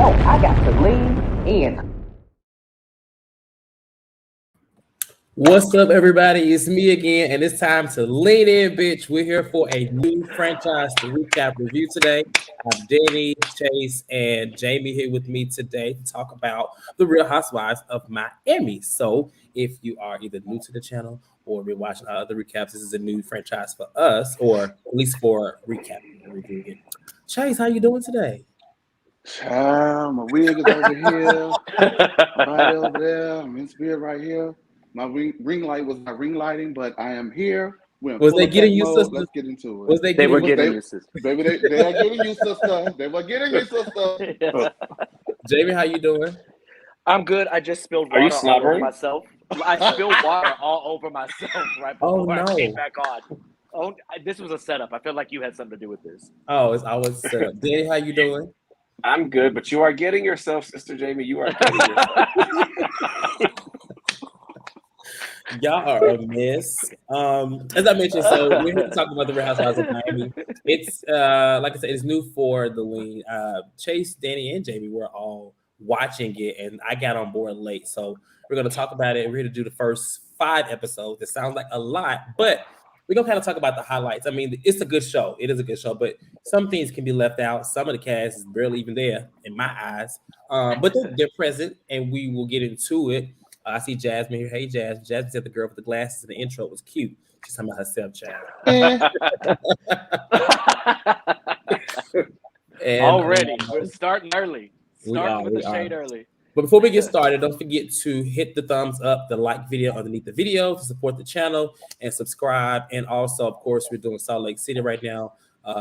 No, I got to lean in. What's up, everybody? It's me again, and it's time to lean in, bitch. We're here for a new franchise to recap review today. I have Danny, Chase, and Jamie here with me today to talk about the Real Housewives of Miami. So, if you are either new to the channel or been watching our other recaps, this is a new franchise for us, or at least for recapping and reviewing it. Chase, how you doing today? My wig is over here, right over there. I'm in spirit right here. My ring light was not ring lighting, but I am here. We're in Was full they getting effect you, mode. sister? Let's get into it. Was they They were getting getting you, sister. Baby, they are getting you, sister. They were getting you, sister. Jamie, how you doing? I'm good. I just spilled Are you water all over slobbering? myself. I spilled water all over myself right Oh, before I no. came back on. Oh, this was a setup. I feel like you had something to do with this. Oh, it's always set up. Danny, how you doing? I'm good, but you are getting yourself, Sister Jamie. You are getting yourself. Y'all are a mess. As I mentioned, so we're here to talk about the Real Housewives of Miami. It's like I said, it's new for the lean. Chase, Danny, and Jamie were all watching it, and I got on board late. So we're gonna talk about it. We're here to do the first 5 episodes. It sounds like a lot, but we're gonna kind of talk about the highlights. I mean, it's a good show. It is a good show, but some things can be left out. Some of the cast is barely even there in my eyes. But they're present, and we will get into it. I see Jasmine here. Hey, Jasmine. Jasmine said the girl with the glasses in the intro was cute. She's talking about herself, child. And, Already, we're starting early. Starting with the shade early. But before we get started, don't forget to hit the thumbs up, the like video underneath the video to support the channel and subscribe. And also, of course, we're doing Salt Lake City right now.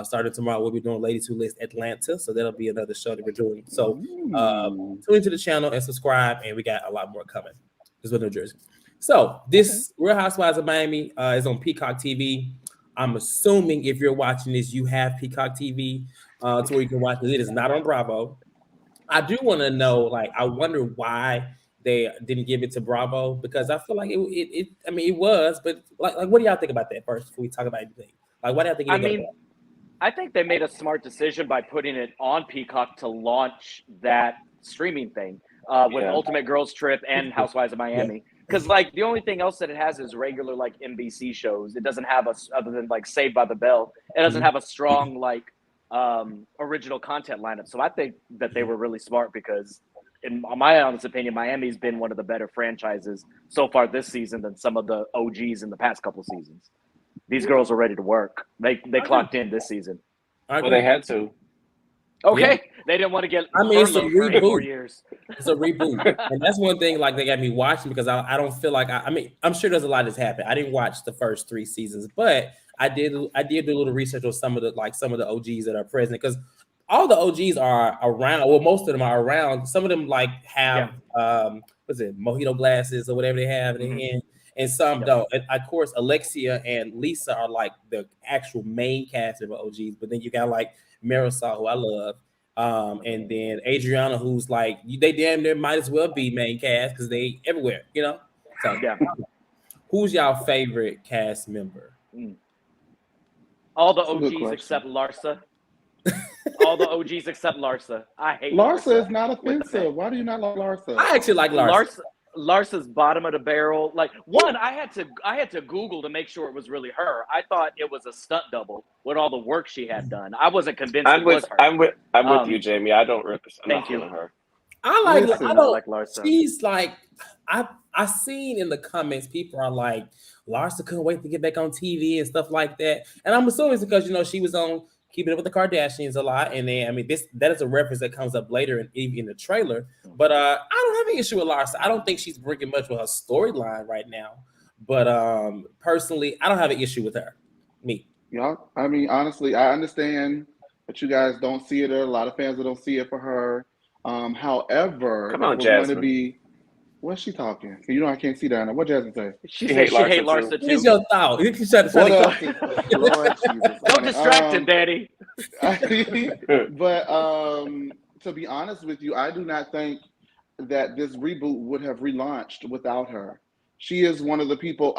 Starting tomorrow, we'll be doing Ladies Who List Atlanta. So that'll be another show that we're doing. So tune into the channel and subscribe. And we got a lot more coming. This is New Jersey. So this Real Housewives of Miami is on Peacock TV. I'm assuming if you're watching this, you have Peacock TV to where you can watch it. It is not on Bravo. I do want to know, like, I wonder why they didn't give it to Bravo, because I feel like it was, but like what do y'all think about that first before we talk about anything? Like, why do y'all think I think they made a smart decision by putting it on Peacock to launch that streaming thing with Ultimate Girls Trip and Housewives of Miami. Because like the only thing else that it has is regular like NBC shows. It doesn't have other than like Saved by the Bell. It doesn't have a strong like original content lineup. So I think that they were really smart because, in my honest opinion, Miami's been one of the better franchises so far this season than some of the OGs in the past couple seasons. These girls are ready to work. They clocked in this season. Well, they had to. Okay, they didn't want to get. I mean, it's a for 4 reboot. years. It's a reboot, and that's one thing. Like they got me watching because I don't feel like I mean, I'm sure there's a lot that's happened. I didn't watch the first 3 seasons, but I did do a little research on some of the OGs that are present, because all the OGs are around. Well, most of them are around. Some of them like have what's it, mojito glasses or whatever they have in their hand, and some don't. And of course, Alexia and Lisa are like the actual main cast of OGs, but then you got like Marisol, who I love, and then Adriana, who's like they damn near might as well be main cast because they everywhere, you know. So who's y'all favorite cast member? All the OGs except Larsa. All the OGs except Larsa. I hate Larsa. Is not offensive. Why do you not like Larsa? I actually like Larsa. Larsa's bottom of the barrel. Like I had to Google to make sure it was really her. I thought it was a stunt double with all the work she had done. I wasn't convinced it was her. I'm with you, Jamie. I don't thank you. her. I don't like Larsa. She's like I seen in the comments people are like Larsa couldn't wait to get back on TV and stuff like that. And I'm assuming it's because she was on Keeping Up with the Kardashians a lot, and then I mean that is a reference that comes up later in the trailer. But I don't have an issue with Larsa. I don't think she's bringing much with her storyline right now. But personally, I don't have an issue with her. Me. Yeah, I mean, honestly, I understand that you guys don't see it. There are a lot of fans that don't see it for her. However, come on, Jasmine. What's she talking? You know I can't see that now. What Jasmine say? She hate Larsa too. What's your thought? You can try to Lord Jesus. Don't distract him, Daddy. But to be honest with you, I do not think that this reboot would have relaunched without her. She is one of the people.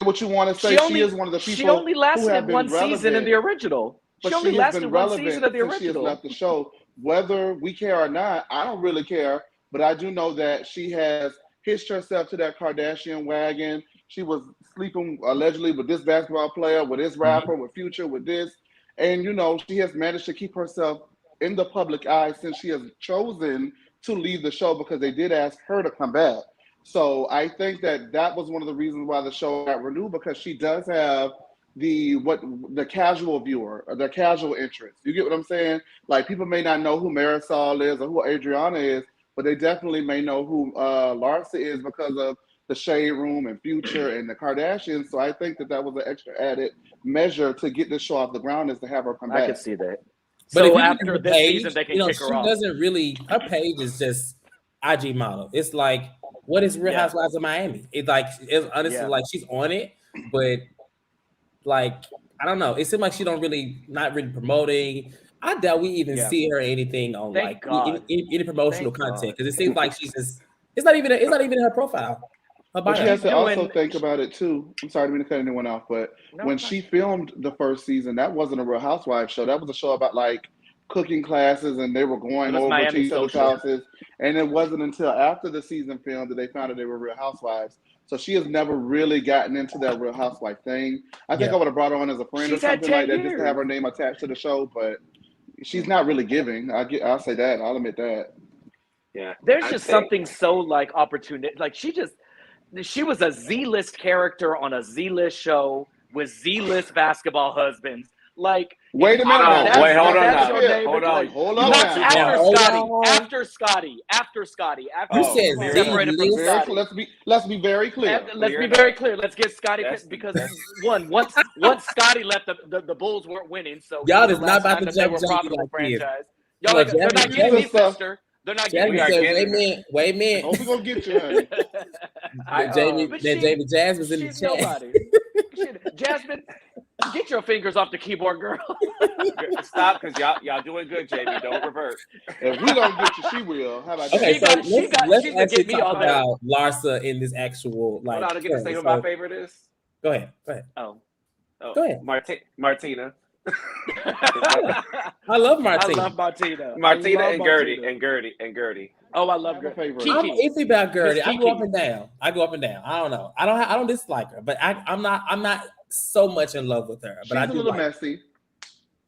What you want to say? She is one of the people. She only lasted who have been one season in the original. But she only lasted one season of the original. She has left the show. whether we care or not, I don't really care. But I do know that she has hitched herself to that Kardashian wagon. She was sleeping allegedly with this basketball player, with this rapper, with Future, with this. And, she has managed to keep herself in the public eye since she has chosen to leave the show because they did ask her to come back. So I think that was one of the reasons why the show got renewed, because she does have the casual viewer, or the casual interest. You get what I'm saying? Like, people may not know who Marisol is or who Adriana is, but they definitely may know who Larsa is because of the Shade Room and Future and the Kardashians. So I think that was an extra added measure to get this show off the ground, is to have her come back. I could see that. But So if after this season, they can kick her off. She doesn't really. Her page is just IG model. It's like, what is Real Housewives of Miami? It's honestly like she's on it, but like, I don't know. It seems like she not really promoting. I doubt we even see her anything on any promotional content, because it seems like she's just. It's not even in her profile. But you have to also think about it too. I'm sorry, I didn't mean to cut anyone off, but when she filmed the first season, that wasn't a Real Housewives show. That was a show about like cooking classes, and they were going over to each other's houses. And it wasn't until after the season filmed that they found out they were Real Housewives. So she has never really gotten into that Real Housewife thing. I think I would have brought her on as a friend or something like that, just to have her name attached to the show. But she's not really giving. I'll say that. I'll admit that. Yeah, there's just something so like opportunistic. Like she was a Z-list character on a Z-list show with Z-list basketball husbands. Like, wait a minute. Hold on. After Scotty. You said Z-list. Let's be very clear. Let's get Scotty, because once Scotty left, the Bulls weren't winning. So y'all is not about to jump a profitable franchise. Y'all like, they're not getting me, sister. They're not getting me. Wait a minute. Hope we gonna get you, honey. Jamie Jazz was in the chat. Jasmine, get your fingers off the keyboard, girl. Stop, because y'all doing good, Jamie. Don't revert. If we don't get you, she will. How about okay, that? So let's actually talk about Larsa in this actual Hold on, I get to say who my favorite is. Go ahead. Oh, go ahead. Martina. I love Martina. Martina and Gertie. Oh, I love Gertie. I'm iffy about Gertie. I go up and down. I don't know. I don't dislike her, but I'm not so much in love with her. But She's a little messy.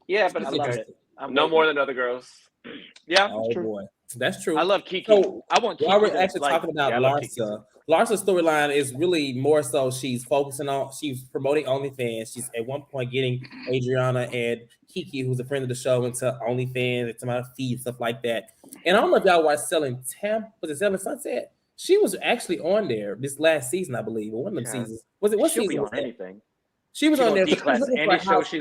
Yeah, but I love it. No more than other girls. Yeah. Oh boy, that's true. I love Kiki. So, I want Kiki. While we're actually talking about Larsa. Larsa's storyline is really more so she's promoting OnlyFans. She's at one point getting Adriana and Kiki, who's a friend of the show, into OnlyFans, into my feed, stuff like that. And I don't know if y'all watched Selling Sunset? She was actually on there this last season, I believe, or one of them seasons. Was it what season? On anything. She was on there. She was looking for a house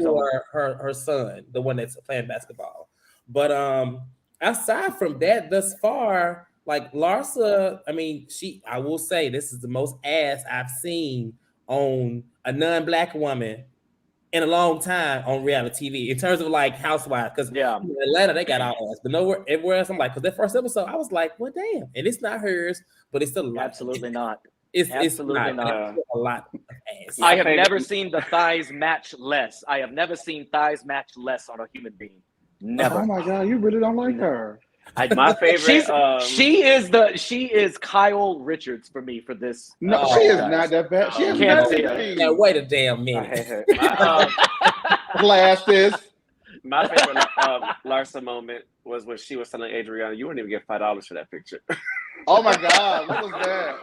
for her son, the one that's playing basketball. But aside from that, thus far, like Larsa, I mean, I will say this is the most ass I've seen on a non-black woman in a long time on reality TV in terms of like Housewives. Because in Atlanta, they got all ass, but everywhere else, I'm like, because that first episode, I was like, well, damn. And it's not hers, but it's still absolutely not. It's absolutely not. A lot of ass. I have never seen the thighs match less. I have never seen thighs match less on a human being. Never. Oh my God, you really don't like her. My favorite. She is Kyle Richards for me for this. No, she is not that bad. She is now wait a damn minute. Glasses. My favorite Larsa moment was when she was telling Adriana, "You wouldn't even get $5 for that picture." Oh my God, what was that?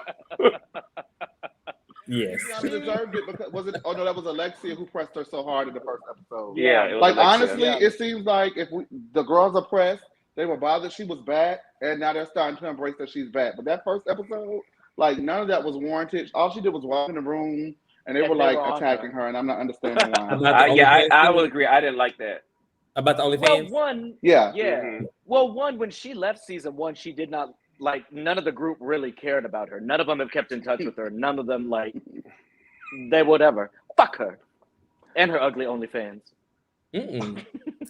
Yes. She deserved it because oh no, that was Alexia who pressed her so hard in the first episode. Yeah, like honestly, it seems like if the girls are pressed. They were bothered she was back, and now they're starting to embrace that she's back. But that first episode, like, none of that was warranted. All she did was walk in the room, and they were like attacking her, and I'm not understanding why. I will agree. I didn't like that. About the OnlyFans? Well, when she left season 1, she did not, like, none of the group really cared about her. None of them have kept in touch with her. None of them, like, they whatever. Fuck her. And her ugly OnlyFans. Mm-mm.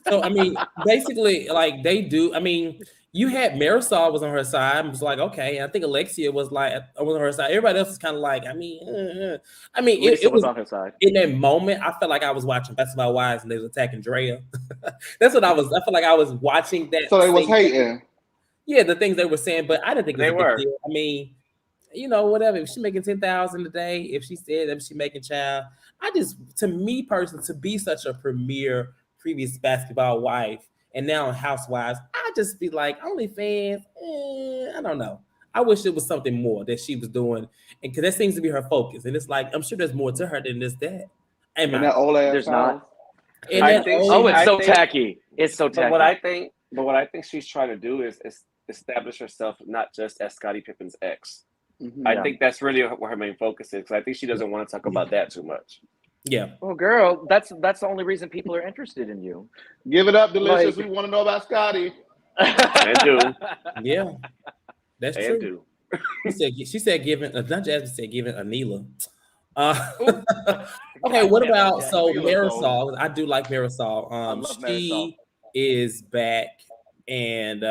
So I mean, basically, like they do. I mean, you had Marisol was on her side. It was like okay. And I think Alexia was on her side. Everybody else was kind of like, I mean, I mean, Lisa it was was on her side. in that moment. I felt like I was watching Basketball Wives and they was attacking Drea. That's what I was. I felt like I was watching that. So they was hating. Yeah, the things they were saying, but I didn't think it was They a big were. deal. I mean, whatever. If she's making 10,000 a day, if she said that she making child, to me personally, to be such a premier previous basketball wife and now Housewives, I just be like OnlyFans. I don't know. I wish it was something more that she was doing, and because that seems to be her focus. And it's like I'm sure there's more to her than this. That. And that old ass There's house. not. And I that think old- Oh, it's I so think- tacky. It's so tacky. But what I think she's trying to do is establish herself not just as Scottie Pippen's ex. Mhm. I think that's really where her main focus is. Because I think she doesn't want to talk about that too much. yeah. Well, girl, that's the only reason people are interested in you. Give it up, Delicious. Like- We want to know about Scotty. They do. Yeah, that's They true. do. She said giving. Not Jasmine said giving Anila. Okay, what damn it, about Jack. so Anila Marisol? I do like Marisol. love She Marisol. is back, and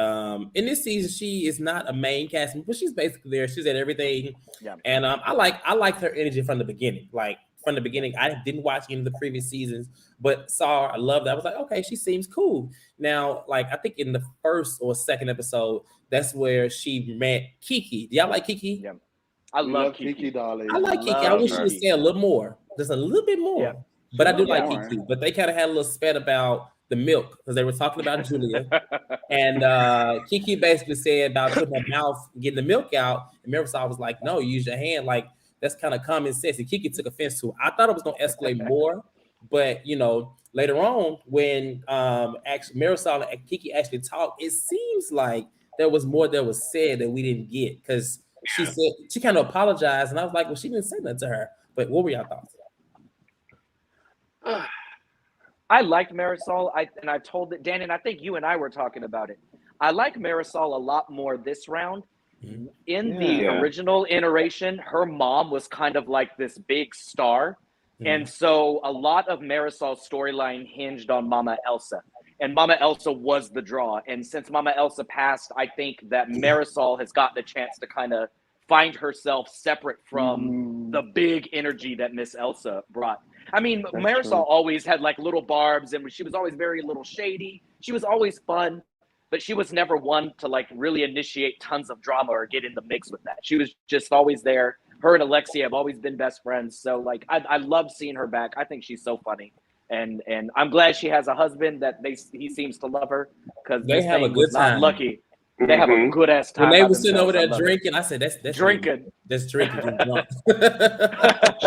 in this season she is not a main cast, but she's basically there. She's at everything. Yeah. And I like her energy from the beginning. Like from the beginning, I didn't watch any of the previous seasons, but saw her. I loved that. I was like, okay, she seems cool. Now, like I think in the first or second episode, that's where she met Kiki. Do y'all like Kiki? Yeah. I love Kiki. darling. I like Kiki. I Love wish she her. would say a little more, just a little bit more. Yeah. But I do She's like boring. Kiki. But they kind of had a little spat about the milk because they were talking about Julia, and Kiki basically said about putting her mouth, getting the milk out, and Marisol was like, "No, use your hand." Like that's kind of common sense. And Kiki took offense to it. I thought it was going to escalate more, but later on when actually Marisol and Kiki actually talked, it seems like there was more that was said that we didn't get because she said she kind of apologized, and I was like, "Well, she didn't say nothing to her." But what were y'all thoughts? I liked Marisol. I told it, Dan, and I think you and I were talking about it. I like Marisol a lot more this round. Mhm. In the Yeah. original iteration, her mom was kind of like this big star. And so a lot of Marisol's storyline hinged on Mama Elsa. And Mama Elsa was the draw. And since Mama Elsa passed, I think that Marisol has gotten a chance to kind of find herself separate from the big energy that Miss Elsa brought. I mean, That's Marisol true. always had like little barbs and she was always very little shady. She was always fun, but she was never one to like really initiate tons of drama or get in the mix with that. She was just always there. Her and Alexia have always been best friends. So like, I love seeing her back. I think she's so funny. And I'm glad she has a husband that he seems to love her because They have a good time. lucky. They have a Mhm. good ass time. When they by were sitting over there themselves. I love it. drinking, I said, "That's Drinking. That's drinking." You're drunk.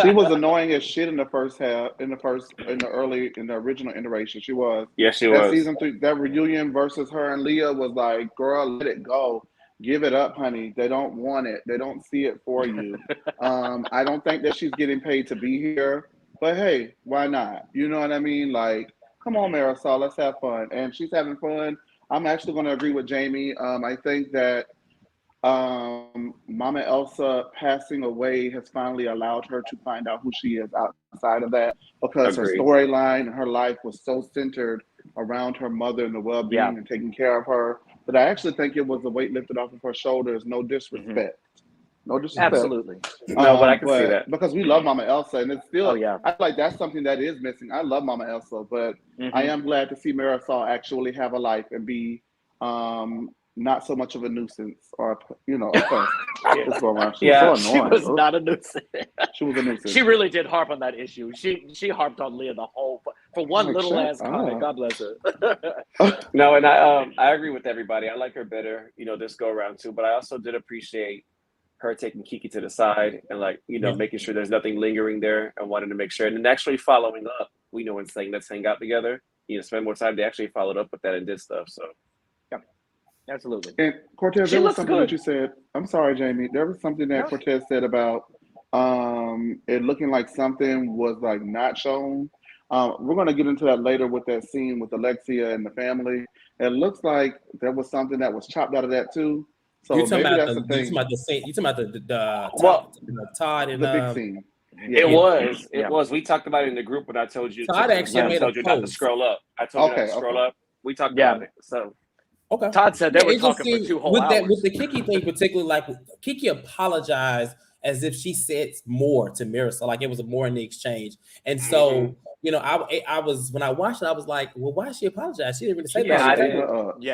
She was annoying as shit in the first half, in the original iteration. She was. Yes, she That was. season 3, that reunion versus her and Leah was like, girl, let it go. Give it up, honey. They don't want it. They don't see it for you. I don't think that she's getting paid to be here, but hey, why not? You know what I mean? Like, come on, Marisol, let's have fun. And she's having fun. I'm actually going to agree with Jamie. I think that Mama Elsa passing away has finally allowed her to find out who she is outside of that, because Agreed. her storyline and her life was so centered around her mother and the well-being and taking care of her. But I actually think it was a weight lifted off of her shoulders. No disrespect. No disrespect. Absolutely. No, but I can see that. Because we love Mama Elsa, and it's still, Oh, yeah. I feel like that's something that is missing. I love Mama Elsa, but I am glad to see Marisol actually have a life and be not so much of a nuisance or, a pest. This go around. She was so She annoying. was not a nuisance. She was a nuisance. She really did harp on that issue. She harped on Leah the whole for one Like, little shut ass comment. up. God bless her. No, and I agree with everybody. I like her better, this go around too. But I also did appreciate her taking Kiki to the side and making sure there's nothing lingering there and wanting to make sure. And then actually following up, and saying let's hang out together. Spend more time. They actually followed up with that and did stuff. So Absolutely. And Cortez, She there was looks something good. that you said. I'm sorry, Jamie. There was something that Cortez said about it looking like something was like not shown. We're going to get into that later with that scene with Alexia and the family. It looks like there was something that was chopped out of that too. So You talking maybe about that's the thing. you talking about the Todd and The big scene. It was. We talked about it in the group when I told you. Todd actually made told you not to scroll up. I told you not to scroll up. We talked about it. So okay. Todd said they were talking for 2 whole hours. With the Kiki thing, particularly, like Kiki apologized as if she said more to Marisol, like it was more in the exchange. And so, you know, I was when I watched it, I was like, well, why did she apologize? She didn't really say that.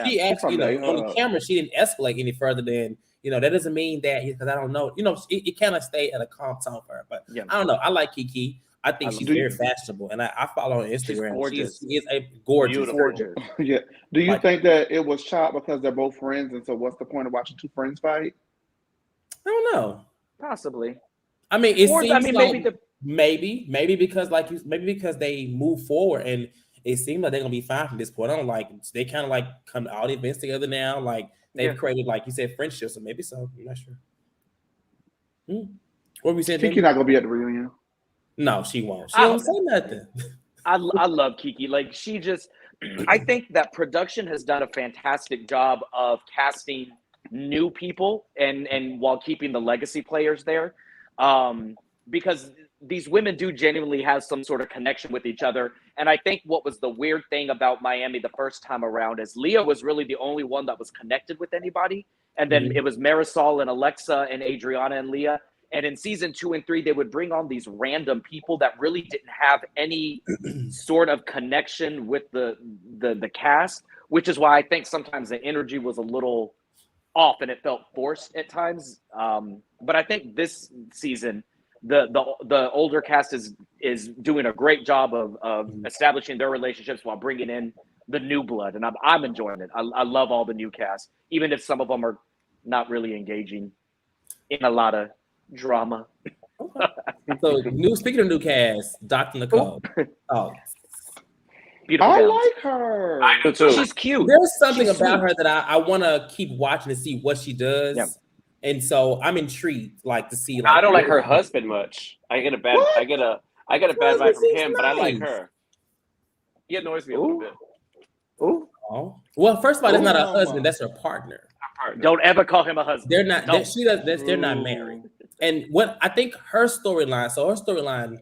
She actually, you know, on the camera, she didn't escalate any further than, you know, that doesn't mean that, because I don't know, you know, it kind of stayed at a calm tone for her. But I don't know. I like Kiki. I think she's very fashionable, and I follow her on Instagram. She is a gorgeous. Yeah. Do you think that it was chopped because they're both friends, and so what's the point of watching two friends fight? I don't know. Possibly. I mean, it seems like maybe because because they move forward, and it seems like they're gonna be fine from this point on. Like they kind of like come to all the events together now. Like they've created, like you said, friendships, so maybe so. I'm not sure. What we said? Kiki not gonna be at the reunion. No, she won't. She won't say nothing. I love Kiki. Like she just, I think that production has done a fantastic job of casting new people and while keeping the legacy players there, because these women do genuinely have some sort of connection with each other. And I think what was the weird thing about Miami the first time around is Leah was really the only one that was connected with anybody, and then it was Marisol and Alexa and Adriana and Leah. And in season 2 and 3, they would bring on these random people that really didn't have any sort of connection with the cast, which is why I think sometimes the energy was a little off and it felt forced at times. But I think this season, the older cast is doing a great job of establishing their relationships while bringing in the new blood, and I'm enjoying it. I love all the new cast, even if some of them are not really engaging in a lot of drama. So speaking of new cast, Dr. Nicole. Beautiful. I like her. I do too. She's cute. There's something about her that I want to keep watching to see what she does. Yeah. And so I'm intrigued, like, to see. I don't like her husband much. I get a bad vibe from him, but I like her. He annoys me a little bit. Ooh. Oh. Well, first of all, that's not her husband. That's her partner. Don't ever call him a husband. They're not. They're not married. And what I think her storyline. So her storyline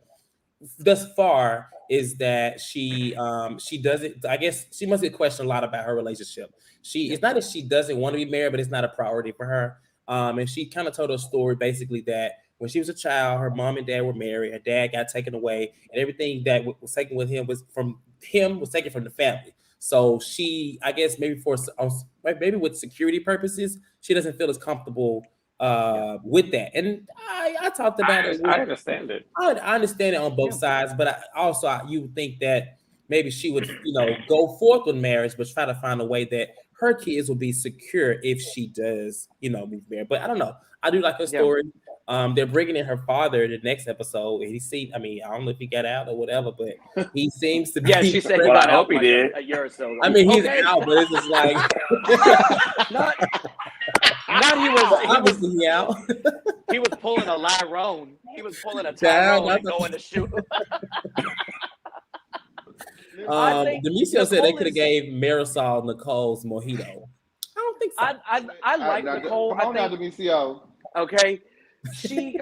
thus far is that she doesn't. I guess she must get questioned a lot about her relationship. It's not that she doesn't want to be married, but it's not a priority for her. And she kind of told her story basically that when she was a child, her mom and dad were married. Her dad got taken away, and everything that was taken with him was taken from the family. So she, I guess, maybe with security purposes, she doesn't feel as comfortable with that. And I talked about it. I understand it. I understand it on both sides, but you would think that maybe she would, go forth with marriage, but try to find a way that her kids will be secure if she does, move married. But I don't know. I do like her story. They're bringing in her father the next episode. And I don't know if he got out or whatever, but he seems to be. Yeah, she said he got out like a year or so. I mean, he's out, but it's just like. He out. He was pulling a RHOM. He was pulling a Tyrone and going to shoot. Demisio said they could have gave Marisol Nicole's mojito. I don't think so. I like Nicole. Come on now, Demisio. Okay.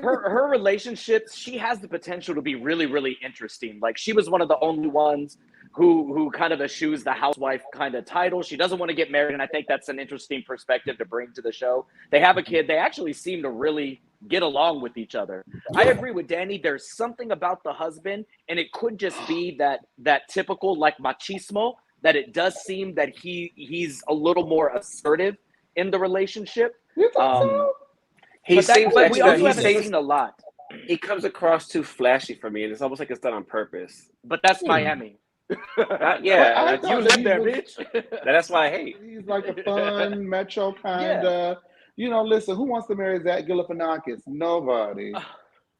Her relationships, she has the potential to be really, really interesting. Like she was one of the only ones who kind of eschews the housewife kind of title. She doesn't want to get married, and I think that's an interesting perspective to bring to the show. They have a kid. They actually seem to really get along with each other. I agree with Danny. There's something about the husband, and it could just be that typical like machismo, that it does seem that he's a little more assertive in the relationship. He seems like we also haven't seen a lot. He comes across too flashy for me, and it's almost like it's done on purpose. But that's Miami. Yeah, you live there, bitch. That's why I hate. He's like a fun metro kind of. Listen, who wants to marry Zach Galifianakis? Nobody.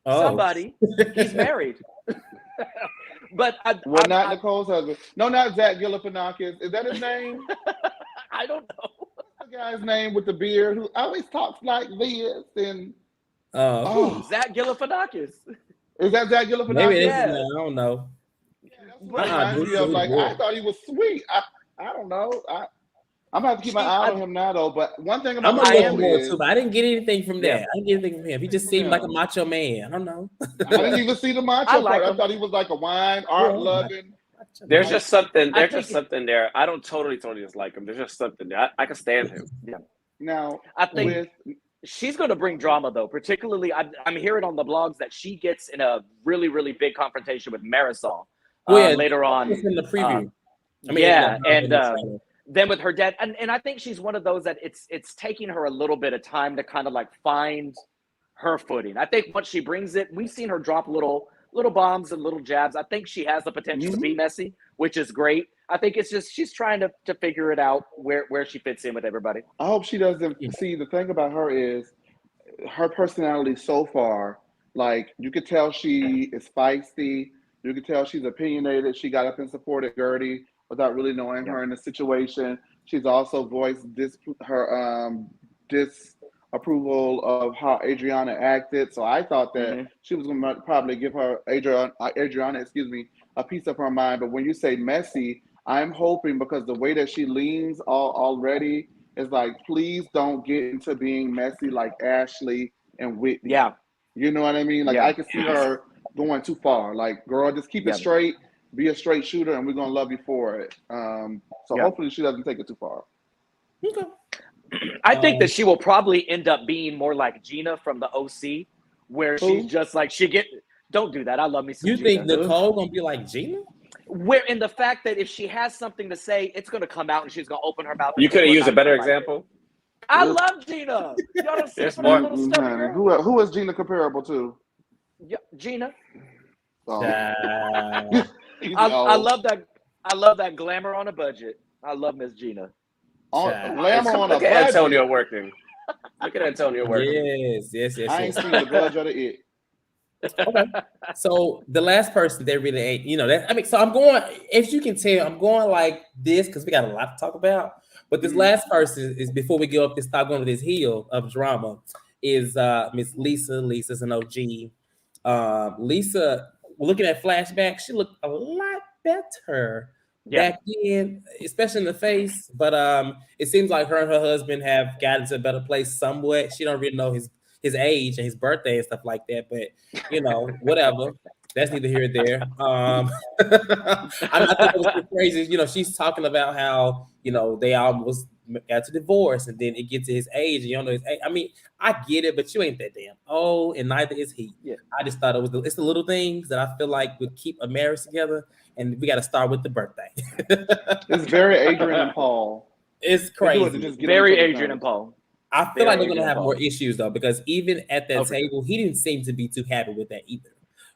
Somebody. He's married. But not Nicole's husband. No, not Zach Galifianakis. Is that his name? I don't know. The guy's name with the beard who always talks like this and Zach Galifianakis. Is that Zach Galifianakis? Maybe I don't know. I thought he was sweet. I don't know. I'm gonna have to keep my eye on him now, though. But one thing I'm about gonna Cole look more is, too, but I didn't get anything from that. Yeah. I didn't get anything from him. He just seemed like a macho man. I don't know. I didn't even see the macho I like part. I him. thought he was like a wine, art loving. There's just something. I There's think just something there. I don't totally dislike him. There's just something there. I can stand him. Yeah. Now, I think she's going to bring drama, though. Particularly, I'm hearing on the blogs that she gets in a really, really big confrontation with Marisol later on. In the preview. Then with her dad, and I think she's one of those that it's taking her a little bit of time to kind of like find her footing. I think once she brings it, we've seen her drop little bombs and little jabs. I think she has the potential to be messy, which is great. I think it's just she's trying to figure it out where she fits in with everybody. I hope she doesn't see. The thing about her is her personality so far. Like, you could tell she is feisty. You could tell she's opinionated. She got up and supported Gertie without really knowing her in the situation. She's also voiced her disapproval of how Adriana acted. So I thought that she was going to probably give her Adriana, a piece of her mind. But when you say messy, I'm hoping, because the way that she leans already is like, please don't get into being messy like Ashley and Whitney. Yeah. You know what I mean? Like, I can see her going too far. Like, girl, just keep it straight. Be a straight shooter, and we're going to love you for it. So hopefully she doesn't take it too far. Okay. I think that she will probably end up being more like Gina from the OC, where she's just like, don't do that. I love me some Gina. You think Nicole going to be like Gina? Where in the fact that if she has something to say, it's going to come out and she's going to open her mouth. You could have used a better example. I love Gina. Y'all don't see There's that more. little stuff girl? Who is Gina comparable to? Yeah, Gina. Oh. I love that. I love that glamour on a budget. I love Miss Gina. Glamour on a budget. Look at Antonio working. Look at Antonio working. Yes. I ain't seen the budge of it. Okay. So the last person they really ain't, so I'm going, if you can tell, I'm going like this because we got a lot to talk about. But this last person is, before we go up this, start going to this hill of drama, is Miss Lisa. Lisa's an OG. Lisa, looking at flashbacks, she looked a lot better back then, especially in the face. But it seems like her and her husband have gotten to a better place somewhat. She don't really know his age and his birthday and stuff like that, but whatever. That's neither here nor there. I think it was crazy. She's talking about how they almost got to divorce, and then it gets to his age, and you don't know his age. I mean, I get it, but you ain't that damn old, and neither is he. Yeah. I just thought it's the little things that I feel like would keep a marriage together, and we got to start with the birthday. It's very Adrian and Paul. It's crazy. Very Adrian and Paul. I feel like they're gonna have more issues though, because even at that table, he didn't seem to be too happy with that either.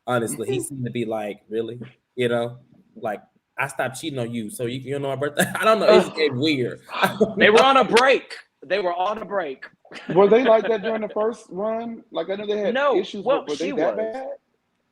Honestly, he seemed to be like, really, like, I stopped cheating on you, so you know my birthday. I don't know. It's weird. They were on a break. Were they like that during the first run? Like, I know they had issues. Well, were they that bad?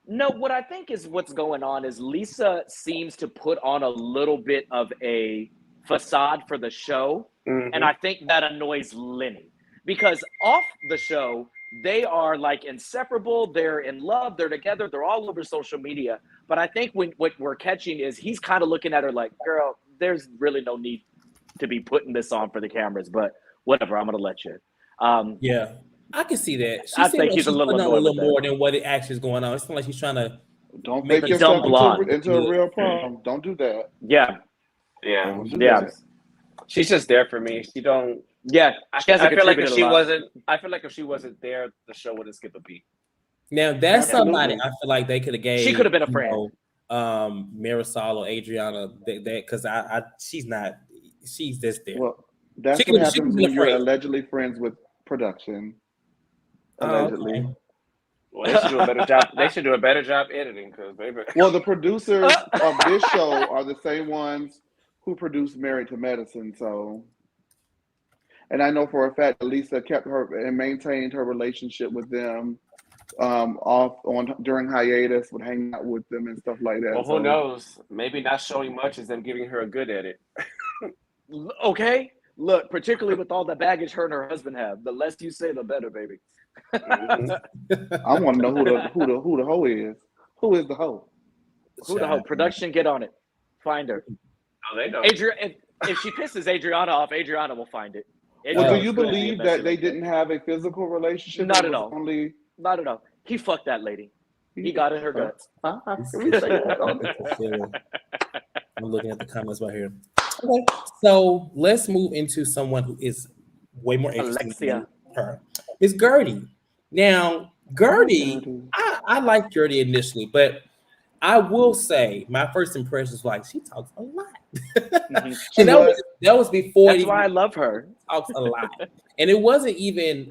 No, what I think is what's going on is Lisa seems to put on a little bit of a facade for the show, and I think that annoys Lenny, because off the show, they are like inseparable. They're in love. They're together. They're all over social media. But I think what we're catching is he's kind of looking at her like, girl, there's really no need to be putting this on for the cameras, but whatever, I'm going to let you. Yeah, I can see that. I think he's a little more than what it actually is going on. It's not like she's trying to make yourself into a real problem. Don't do that. Yeah. She's just there for me. She don't. Yeah, I feel like if she wasn't, if she wasn't there, the show wouldn't skip a beat. Now that's somebody I feel like they could have gave. She could have been a friend. Marisol or Adriana, because she's not. She's just there. Well, that's what happens when you're allegedly friends with production. Allegedly. Okay. Well, they should do a better job. They should do a better job editing, because baby. Well, the producers of this show are the same ones who produced Married to Medicine, so. And I know for a fact that Lisa kept her and maintained her relationship with them during hiatus, would hang out with them and stuff like that. Well, who knows? Maybe not showing much is them giving her a good edit. Okay, look, particularly with all the baggage her and her husband have, the less you say, the better, baby. I want to know who the hoe is. Who is the hoe? Who the hoe? Production, get on it. Find her. No, they don't. if she pisses Adriana off, Adriana will find it. Well, do you believe that they didn't have a physical relationship? Not at all. Not at all. He fucked that lady. He got in her guts. I'm looking at the comments right here. Okay, so let's move into someone who is way more interesting than her. It's Gertie. Now, Gertie, I liked Gertie initially, but I will say my first impression was like she talks a lot. And that was before. That's why I love her. Talks a lot, and it wasn't even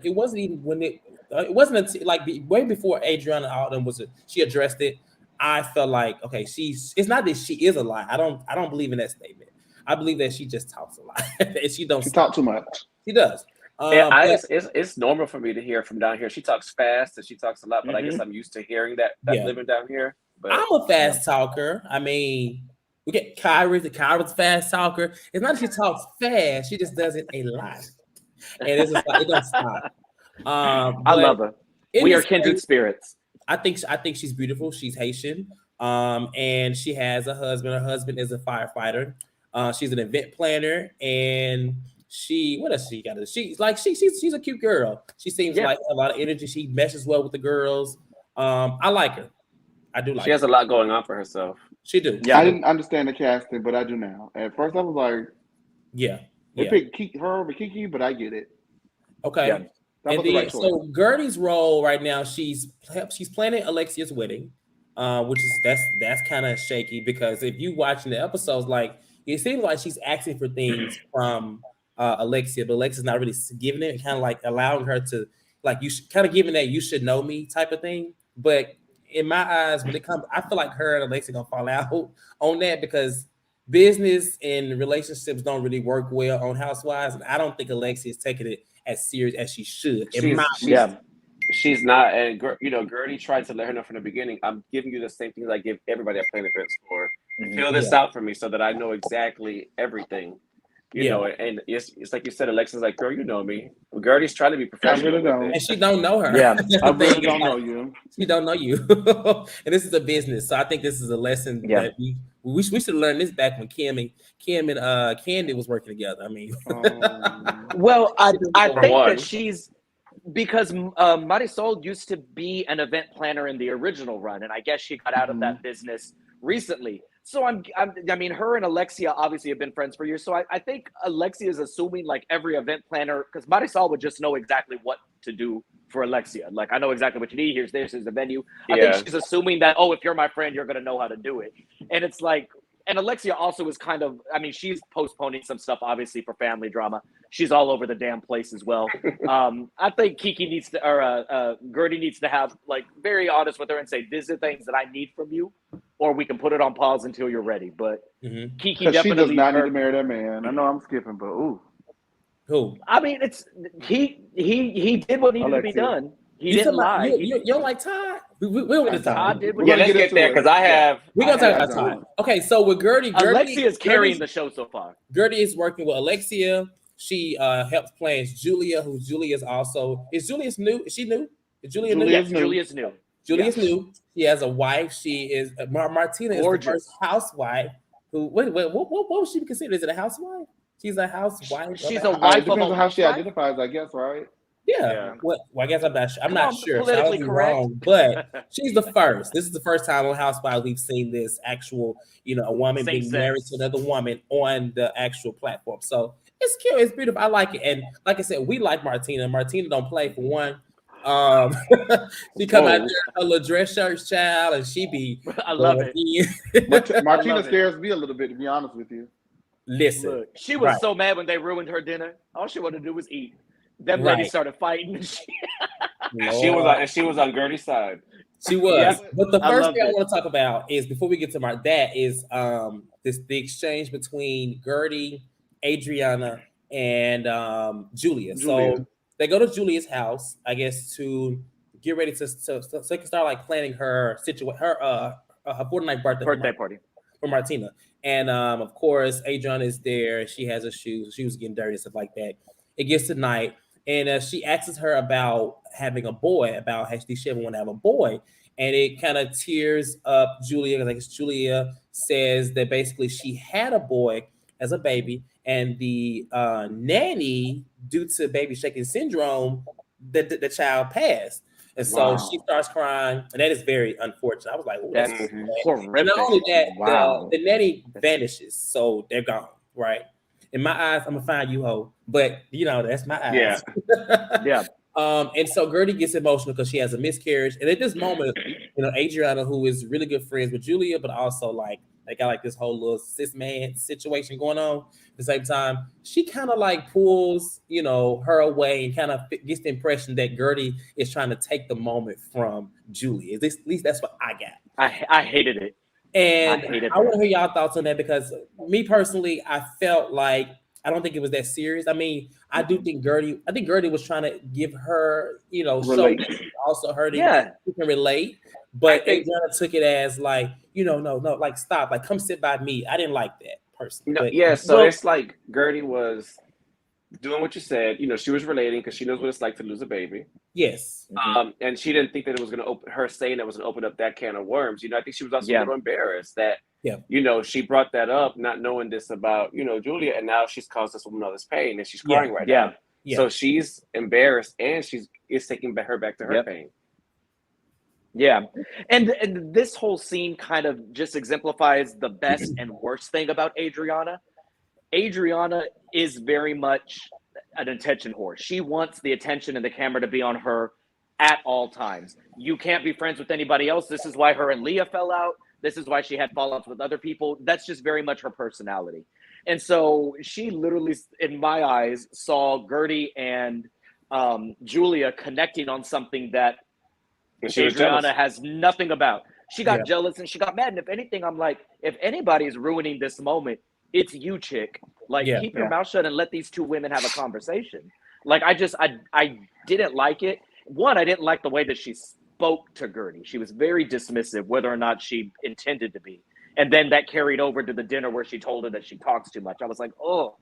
when it wasn't until like way before Adriana and all them she addressed it. I felt like okay, it's not that she is a lie. I don't believe in that statement. I believe that she just talks a lot, and she talk too much. She does. It's normal for me to hear from down here. She talks fast and she talks a lot, but I guess I'm used to hearing that living down here. But I'm a fast talker. I mean, we get Kyra's a fast talker. It's not that she talks fast, she just does it a lot. And it's just like it doesn't stop. I love her. We are kindred spirits. I think she's beautiful. She's Haitian. And she has a husband. Her husband is a firefighter. She's an event planner, and what else she got? She's a cute girl. She seems like a lot of energy. She meshes well with the girls. I like her. I do like her. She has a lot going on for herself. She do. Yeah, I didn't understand the casting, but I do now. At first, I was like, they picked her over Kiki, but I get it. Okay. Yeah. And then, so Gertie's role right now, she's planning Alexia's wedding, which is that's kind of shaky because if you watching the episodes, like it seems like she's asking for things from Alexia, but Alexia's not really giving it, kind of like allowing her to like kind of giving that you should know me type of thing. But in my eyes, when it comes, I feel like her and Alexia gonna fall out on that because business and relationships don't really work well on Housewives, and I don't think Alexia is taking it as serious as she should. She's not, and Gertie tried to let her know from the beginning. I'm giving you the same things I give everybody I plan events for. Fill this out for me so that I know exactly everything. You know, and it's like you said, Alexa's like, girl, you know me. Well, Gertie's trying to be professional, and she don't know her. Yeah, I really don't know you. She don't know you, and this is a business. So I think this is a lesson that we should learn this back when Kim and Candy was working together. I mean, well, I think that she's because Marisol used to be an event planner in the original run, and I guess she got out of that business recently. So I mean, her and Alexia obviously have been friends for years. So I think Alexia is assuming like every event planner, because Marisol would just know exactly what to do for Alexia. Like, I know exactly what you need. Here's the venue. I think she's assuming that, if you're my friend, you're going to know how to do it. And it's like, and Alexia also is kind of, I mean, she's postponing some stuff, obviously, for family drama. She's all over the damn place as well. I think Kiki needs to, or Gertie needs to have, like, very honest with her and say, these are things that I need from you, or we can put it on pause until you're ready. But Kiki definitely. She does not need to marry that man. I know I'm skipping, but ooh. Who? I mean, he did what needed to be done. He didn't lie. You don't like Todd? We don't get to Todd. Let's get there because I have. We're gonna talk about Todd. Okay, so with Gertie, Alexia is carrying the show so far. Gertie is working with Alexia. She helps plan Julia, who Julia is also. Is Julia's new? Is she new? Is Julia new? Yes, Julia's new. Julia's new. She has a wife. She is Martina is the first housewife. Who? What would she be considered? Is it a housewife? She's a housewife. She's a wife. It depends on how she identifies, I guess, right? Yeah. Well, I guess I'm not sure. I'm not sure. Politically so correct. Wrong, but she's the first. This is the first time on Housewives we've seen this actual, a woman being married to another woman on the actual platform. So it's cute. It's beautiful. I like it. And like I said, we like Martina. Martina don't play for one. She come out there a little dress shirt child, and she be. I love it. Martina scares me a little bit, to be honest with you. Listen, look, she was so mad when they ruined her dinner. All she wanted to do was eat. Them ladies started fighting. And she was on Gertie's side. She was. Yeah. But the first thing I want to talk about is before we get to the exchange between Gertie, Adriana, and Julia. So they go to Julia's house, I guess, to get ready to so they can start like planning her 49th birthday party for Martina. And of course, Adriana is there. She has her shoes. She was getting dirty and stuff like that. It gets to night. And she asks her about having a boy, about how she ever want to have a boy. And it kind of tears up Julia. Like Julia says that basically she had a boy as a baby and the nanny, due to baby shaking syndrome, the child passed. And so she starts crying, and that is very unfortunate. I was like, "Oh, that's horrific." And not only that, Wow. the nanny vanishes, so they're gone. Right? In my eyes, I'm gonna find you, ho. But you know, that's my eyes. Yeah. And so Gertie gets emotional because she has a miscarriage, and at this moment, you know, Adriana, who is really good friends with Julia, but also like they got like this whole little cis man situation going on. At the same time, she kind of like pulls, you know, her away and kind of gets the impression that Gertie is trying to take the moment from Julia. At least that's what I got. I hated it. And I want to hear y'all thoughts on that, because me personally, I felt like I don't think it was that serious. I mean, I think Gertie was trying to give her, you know, Relate. so also her that you can relate. But Adriana took it as like, you know, no, like stop, like come sit by me. I didn't like that personally. No, so it's like Gertie was doing what you said. You know, she was relating because she knows what it's like to lose a baby. Yes. And she didn't think that it was going to open, her saying that was going to open up that can of worms. You know, I think she was also a little embarrassed that, you know, she brought that up, not knowing this about, you know, Julia, and now she's caused this woman all this pain, and she's crying right now. So she's embarrassed, and it's taking her back to her pain. Yeah. And this whole scene kind of just exemplifies the best and worst thing about Adriana. Adriana is very much an attention whore. She wants the attention and the camera to be on her at all times. You can't be friends with anybody else. This is why her and Leah fell out. This is why she had fallouts with other people. That's just very much her personality. And so she literally, in my eyes, saw Gertie and Julia connecting on something that Adriana has nothing about. She got jealous and she got mad. And if anything, I'm like, if anybody's ruining this moment, it's you, chick. Like, keep your mouth shut and let these two women have a conversation. Like, I didn't like it. One, I didn't like the way that she spoke to Gertie. She was very dismissive, whether or not she intended to be. And then that carried over to the dinner where she told her that she talks too much. I was like, oh,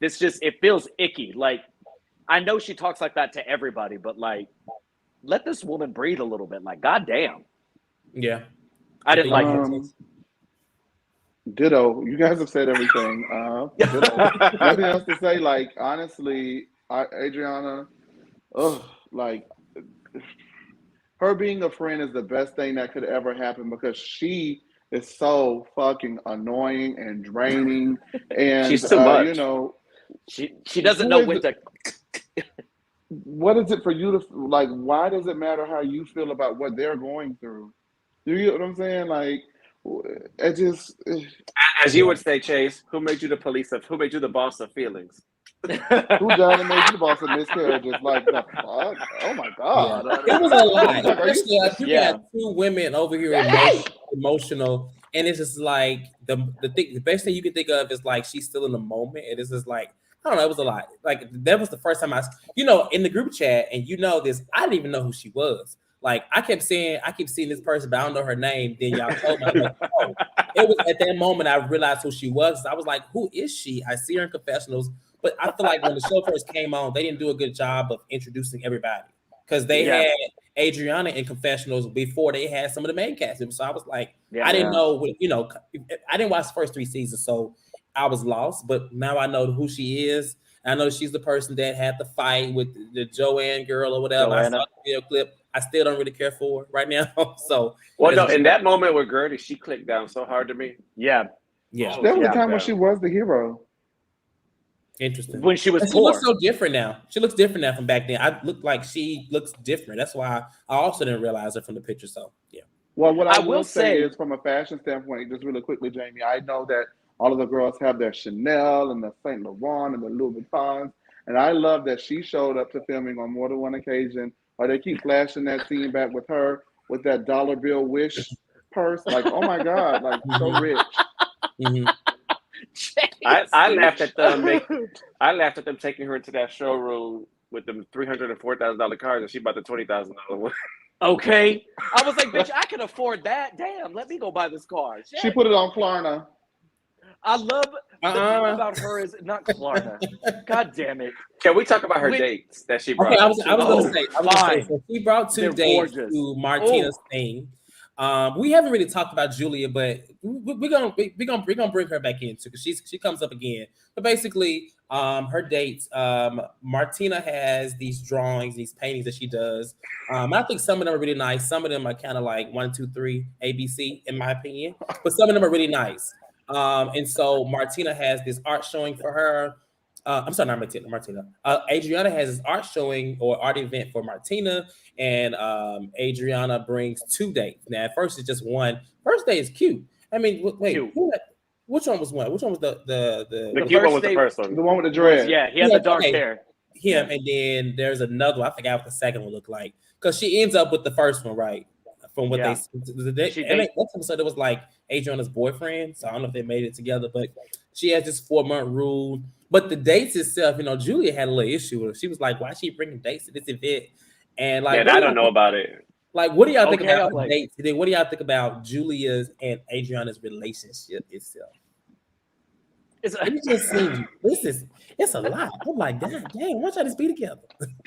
this just, it feels icky. Like, I know she talks like that to everybody, but like, let this woman breathe a little bit. Like, goddamn. Yeah. I didn't like it. Ditto. You guys have said everything. Nothing else to say. Like, honestly, Adriana, like, her being a friend is the best thing that could ever happen, because she is so fucking annoying and draining. And she's too much. You know, she doesn't know when to. What is it for you to like? Why does it matter how you feel about what they're going through? You get what I'm saying? Like, it just. As you would say, Chase, who made you the boss of feelings? Who done and made you the boss of miscarriages? Like, the fuck? Oh my god! It was a lot. You got two women over here emotional, and it's just like the best thing you can think of is like she's still in the moment, and it's just like, I don't know, it was a lot. Like, that was the first time in the group chat, and you know this, I didn't even know who she was. Like, I keep seeing this person, but I don't know her name. Then y'all told me, like, oh. It was at that moment I realized who she was. I was like, who is she? I see her in confessionals, but I feel like when the show first came on, they didn't do a good job of introducing everybody, because they had Adriana in confessionals before they had some of the main cast. So I was like, I didn't know, I didn't watch the first 3 seasons, so I was lost. But now I know who she is. I know she's the person that had the fight with the Joanne girl or whatever. I saw the video clip. I still don't really care for her right now. So, in that moment with Gertie, she clicked down so hard to me. Yeah. That was the time when she was the hero. Interesting. When she was poor. She looks so different now. She looks different now from back then. I look like she looks different. That's why I also didn't realize her from the picture. So, yeah. Well, what I will say is, from a fashion standpoint, just really quickly, Jamie, I know that all of the girls have their Chanel and the Saint Laurent and the Louis Vuittons, and I love that she showed up to filming on more than one occasion. Or they keep flashing that scene back with her with that dollar bill Wish purse. Like, oh my god, like, so rich. Mm-hmm. I laughed at them. I laughed at them taking her into that showroom with them $300,000 and $4,000 cars, and she bought the $20,000 one. Okay, I was like, bitch, I can afford that. Damn, let me go buy this car. Shit. She put it on Klarna. I love the thing about her is not Klarna. God damn it! Can we talk about her dates that she brought? Okay, I was going to say, so she brought 2 dates gorgeous. to Martina's thing. We haven't really talked about Julia, but we're gonna bring her back in too because she comes up again. But basically, her dates. Martina has these drawings, these paintings that she does. I think some of them are really nice. Some of them are kind of like 1, 2, 3 ABC in my opinion, but some of them are really nice. And so Martina has this art showing for her. I'm sorry, not Martina. Adriana has this art showing or art event for Martina, and Adriana brings 2 dates. Now, at first it's just one. First day is cute. I mean, wait, which one was one? Which one was the cute one was the first one? The one with the dread. Yeah, he had the dark hair. Him, and then there's another one. I forgot what the second one looked like because she ends up with the first one, right? From what that episode, it was like Adriana's boyfriend. So I don't know if they made it together, but she has this 4-month rule. But the dates itself, Julia had a little issue with her. She was like, "Why is she bringing dates to this event?" And like, I don't know about it. Like, what do y'all think about dates? Then what do y'all think about Julia's and Adriana's relationship itself? It's a lot. I'm like, dang, why y'all just be together?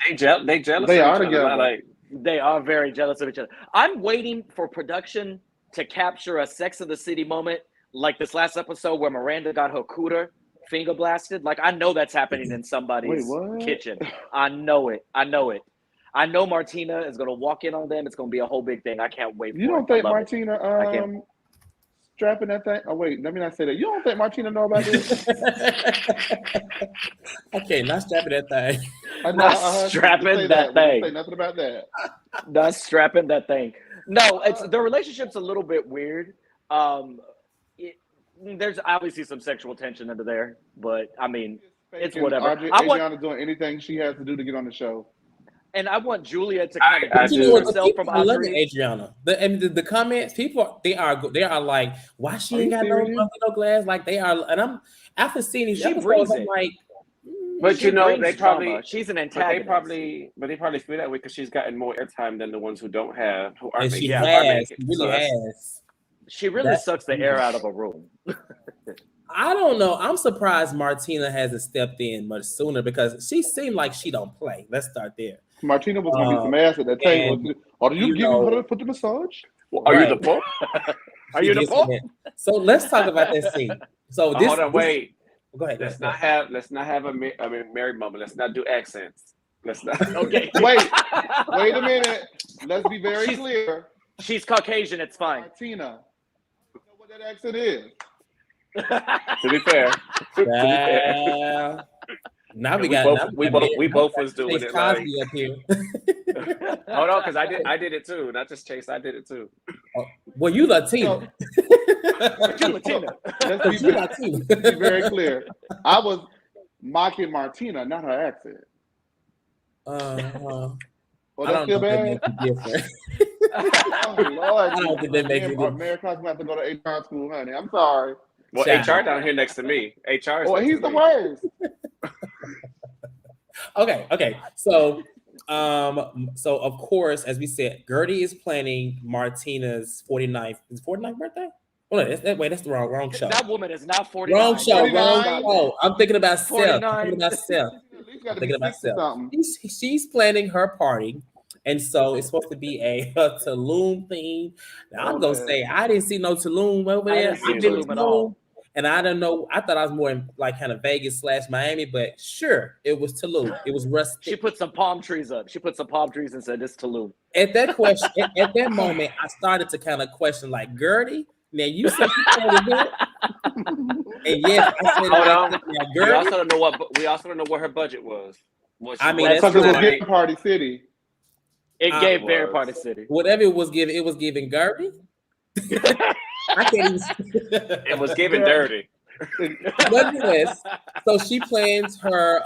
They jealous. They are together. They are very jealous of each other. I'm waiting for production to capture a Sex of the City moment, like this last episode where Miranda got her cooter finger blasted. Like, I know that's happening in somebody's kitchen. I know it. I know Martina is going to walk in on them. It's going to be a whole big thing. I can't wait for it. You don't think Martina strapping that thing? Oh, wait, let me not say that. You don't think Martina know about this? Okay, not strapping that thing. Not strapping that thing. Say nothing about that. Not strapping that thing. No, the relationship's a little bit weird. There's obviously some sexual tension under there, but I mean, it's whatever. Adriana doing anything she has to do to get on the show. And I want Julia to kind of distance herself from I love Adriana. The comments, people they are like, why she ain't got no glass? Like they are, and I'm after seeing these episodes, I'm like, but they probably she's an antagonist. But they probably feel that way because she's gotten more airtime than the ones who don't have, who aren't. She really has. She really sucks the air out of a room. I don't know. I'm surprised Martina hasn't stepped in much sooner because she seemed like she don't play. Let's start there. Martina was going to get some ass at that table. Are you giving her for the massage? Are you the Pope? Are you the Pope? So let's talk about that scene. So hold on, wait. Go ahead. Let's not have a married moment. Let's not do accents. Let's not. Okay. Wait a minute. Let's be very clear. She's Caucasian. It's fine. Martina, you know what that accent is? To be fair. Now we both was doing it. Like, up here. Hold on, because I did it too. Not just Chase, I did it too. Well, you Latino. Let's be very clear. I was mocking Martina, not her accent. Well, that's still bad. Oh Lord! I don't think that makes it. Americans gonna have to go to HR school, honey. I'm sorry. Well, HR down here next to me. HR. Well, he's the worst. Okay. So of course, as we said, Gertie is planning Martina's 49th birthday. Oh, no, that's the wrong show. That woman is not 49. Wrong show. 49. Oh, I'm thinking about 49. Self. She's planning her party. And so it's supposed to be a Tulum theme. Now I'm gonna say I didn't see no Tulum over there. I didn't see Tulum at all. And I don't know. I thought I was more in like kind of Vegas / Miami, but sure, it was Tulum. It was rustic. She put some palm trees up. She put some palm trees and said, "It's Tulum." At that moment, I started to kind of question, like, Gertie. Now you said you told her, and yes, I said, hold on. Gertie. We also don't know what her budget was. I mean, because it was Gay Party City. It gave Bear Party City. Whatever it was giving Gertie. I can't even. It was giving dirty. Nonetheless, so she plans her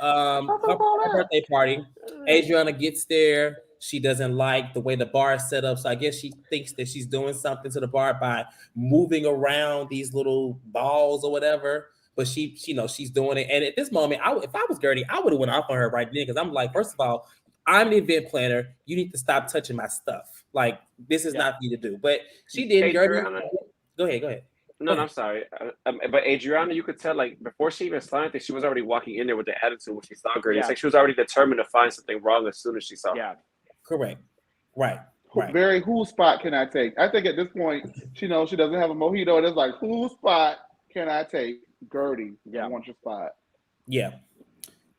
birthday party. Adriana gets there. She doesn't like the way the bar is set up, so I guess she thinks that she's doing something to the bar by moving around these little balls or whatever. But she's doing it. And at this moment, if I was Gertie, I would have went off on her right then because I'm like, first of all, I'm the event planner. You need to stop touching my stuff. Like, this is not for you to do. But she did. Gertie. Go ahead. No, I'm sorry. But Adriana, you could tell, like, before she even saw anything, she was already walking in there with the attitude when she saw Gertie. It's like she was already determined to find something wrong as soon as she saw her. Correct. Right. Right. very whose spot can I take? I think at this point, she knows she doesn't have a mojito, and it's like, whose spot can I take? Gertie, Yeah. I want your spot. Yeah.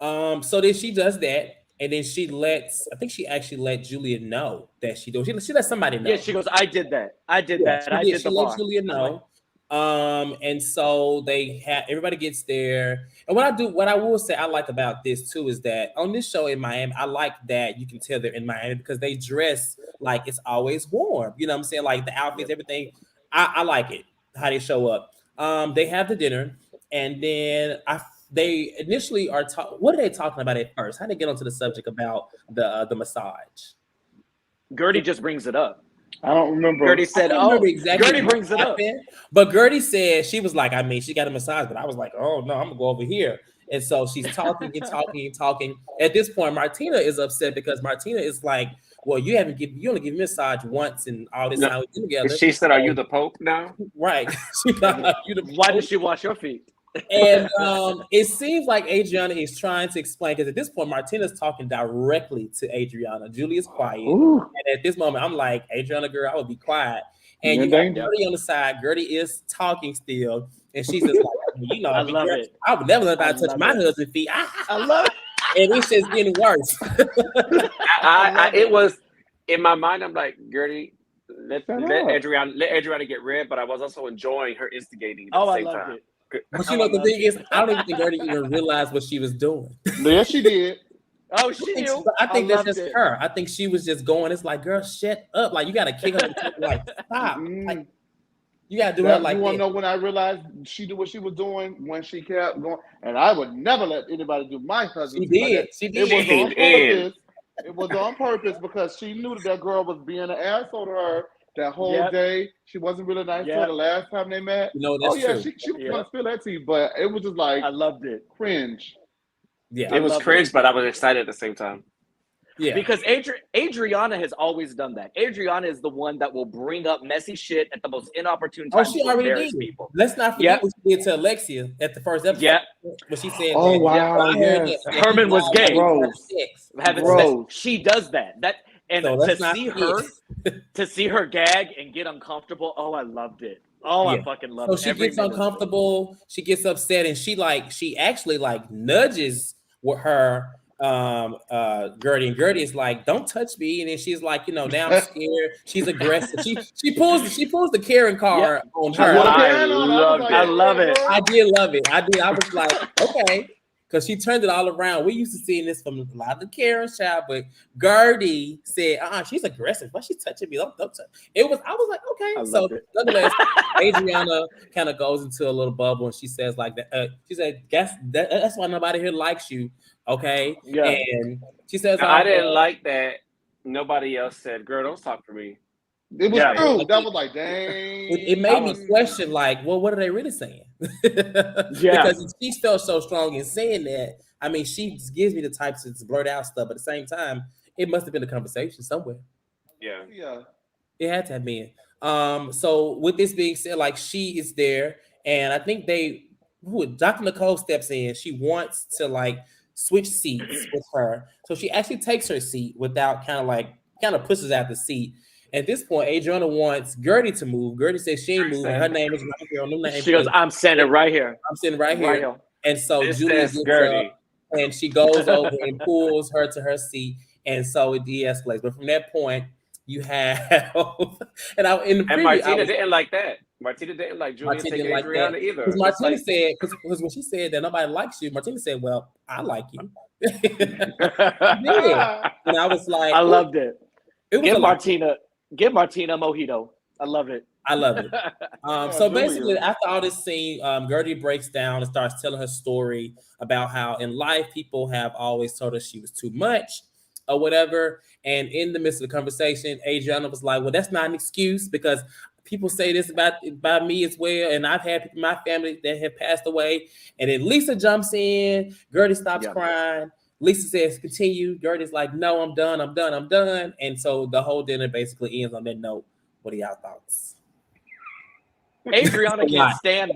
So then she does that, and then I think she actually let Julia know that she does. She let somebody know. Yeah, she goes, I did that. I did Yeah, that. I did she the let bar. Julia know. And so everybody gets there. And what I will say I like about this too is that on this show in Miami, I like that you can tell they're in Miami because they dress like it's always warm. You know what I'm saying? Like the outfits, everything. I like it, how they show up. They have the dinner, and then they initially are what are they talking about at first? How did they get onto the subject about the massage? Gertie just brings it up. I don't remember. Gertie said, I don't remember exactly Gertie brings it up. But Gertie said, she was like, I mean, she got a massage, but I was like, oh no, I'm gonna go over here. And so she's talking and talking and talking. At this point, Martina is upset because Martina is like, well, you only give me a massage once and all this time we've been together. She said, are you the Pope now? Right. Why did she wash your feet? And it seems like Adriana is trying to explain, because at this point, Martina's talking directly to Adriana. Julia's quiet. Ooh. And at this moment, I'm like, Adriana, girl, I would be quiet. And you got Gertie on the side. Gertie is talking still. And she's just like, you know, I love it. I would never let anybody touch my husband's feet. I love it. And it's just getting worse. It was, in my mind, I'm like, Gertie, let Adriana get red, but I was also enjoying her instigating at the same time. It. But you know, the thing is, I don't even think Gertie even realized what she was doing. Yes, she did. Oh, she knew. I think that's just her. I think she was just going. It's like, girl, shut up! Like you got to kick her. Like stop. Like you got to do it like. You want to know when I realized she did what she was doing when she kept going, and I would never let anybody do my husband. She did. She did. It was on purpose. It was on purpose because she knew that girl was being an asshole to her. That whole day, she wasn't really nice to her the last time they met. No, that's true. She was gonna spill that tea, but it was just like I loved it. Cringe. Yeah, it was cringe, but I was excited at the same time. Yeah, because Adriana has always done that. Adriana is the one that will bring up messy shit at the most inopportune time. Oh, she already did. People. Let's not forget what she did to Alexia at the first episode. Yeah, when she said, "Oh wow, yes. Herman was gay." Gross. She does that. And so to see her gag and get uncomfortable. Oh, I loved it. Oh, I fucking loved it. So she gets uncomfortable. She gets upset, and she actually nudges with her Gertie, and Gertie is like, don't touch me. And then she's like, now I'm scared. She's aggressive. She pulls the Karen card on her. I love it. I did love it. I was like, okay. Because she turned it all around. We used to seeing this from a lot of the Karen's child, but Gertie said, she's aggressive. Why she's touching me? Don't touch. I was like, okay. So nonetheless, Adriana kind of goes into a little bubble and she says like that. She said, that's why nobody here likes you. Okay. Yeah. And she says, I didn't like that. Nobody else said, girl, don't talk for me. It was true. That was like, dang. It made me question, like, well, what are they really saying? Because she felt so strong in saying that. I mean, she gives me the types to blurt out stuff, but at the same time, it must have been a conversation somewhere. Yeah. It had to have been. So with this being said, like, she is there, and I think Dr. Nicole steps in. She wants to switch seats with her, so she actually takes her seat without kind of pushes out the seat. At this point, Adriana wants Gertie to move. Gertie says she ain't moving. Her name is right here on the name. She goes, I'm standing right here. I'm sitting right here. And so Julia gets Gertie up, and she goes over and pulls her to her seat, and so it de-escalates. But from that point, you have Martina didn't like that. Martina didn't like Julia taking Adriana either. Because Martina said, because when she said that nobody likes you, Martina said, well, I like you. Yeah. And I was like, I loved it. Give Martina a mojito. I love it. I love it. So basically, after all this scene, Gertie breaks down and starts telling her story about how in life people have always told her she was too much or whatever. And in the midst of the conversation, Adriana was like, well, that's not an excuse because people say this about me as well. And I've had people in my family that have passed away. And then Lisa jumps in. Gertie stops crying. Lisa says, continue. Gertie's like, no, I'm done. And so the whole dinner basically ends on that note. What are y'all thoughts? Adriana can't stand.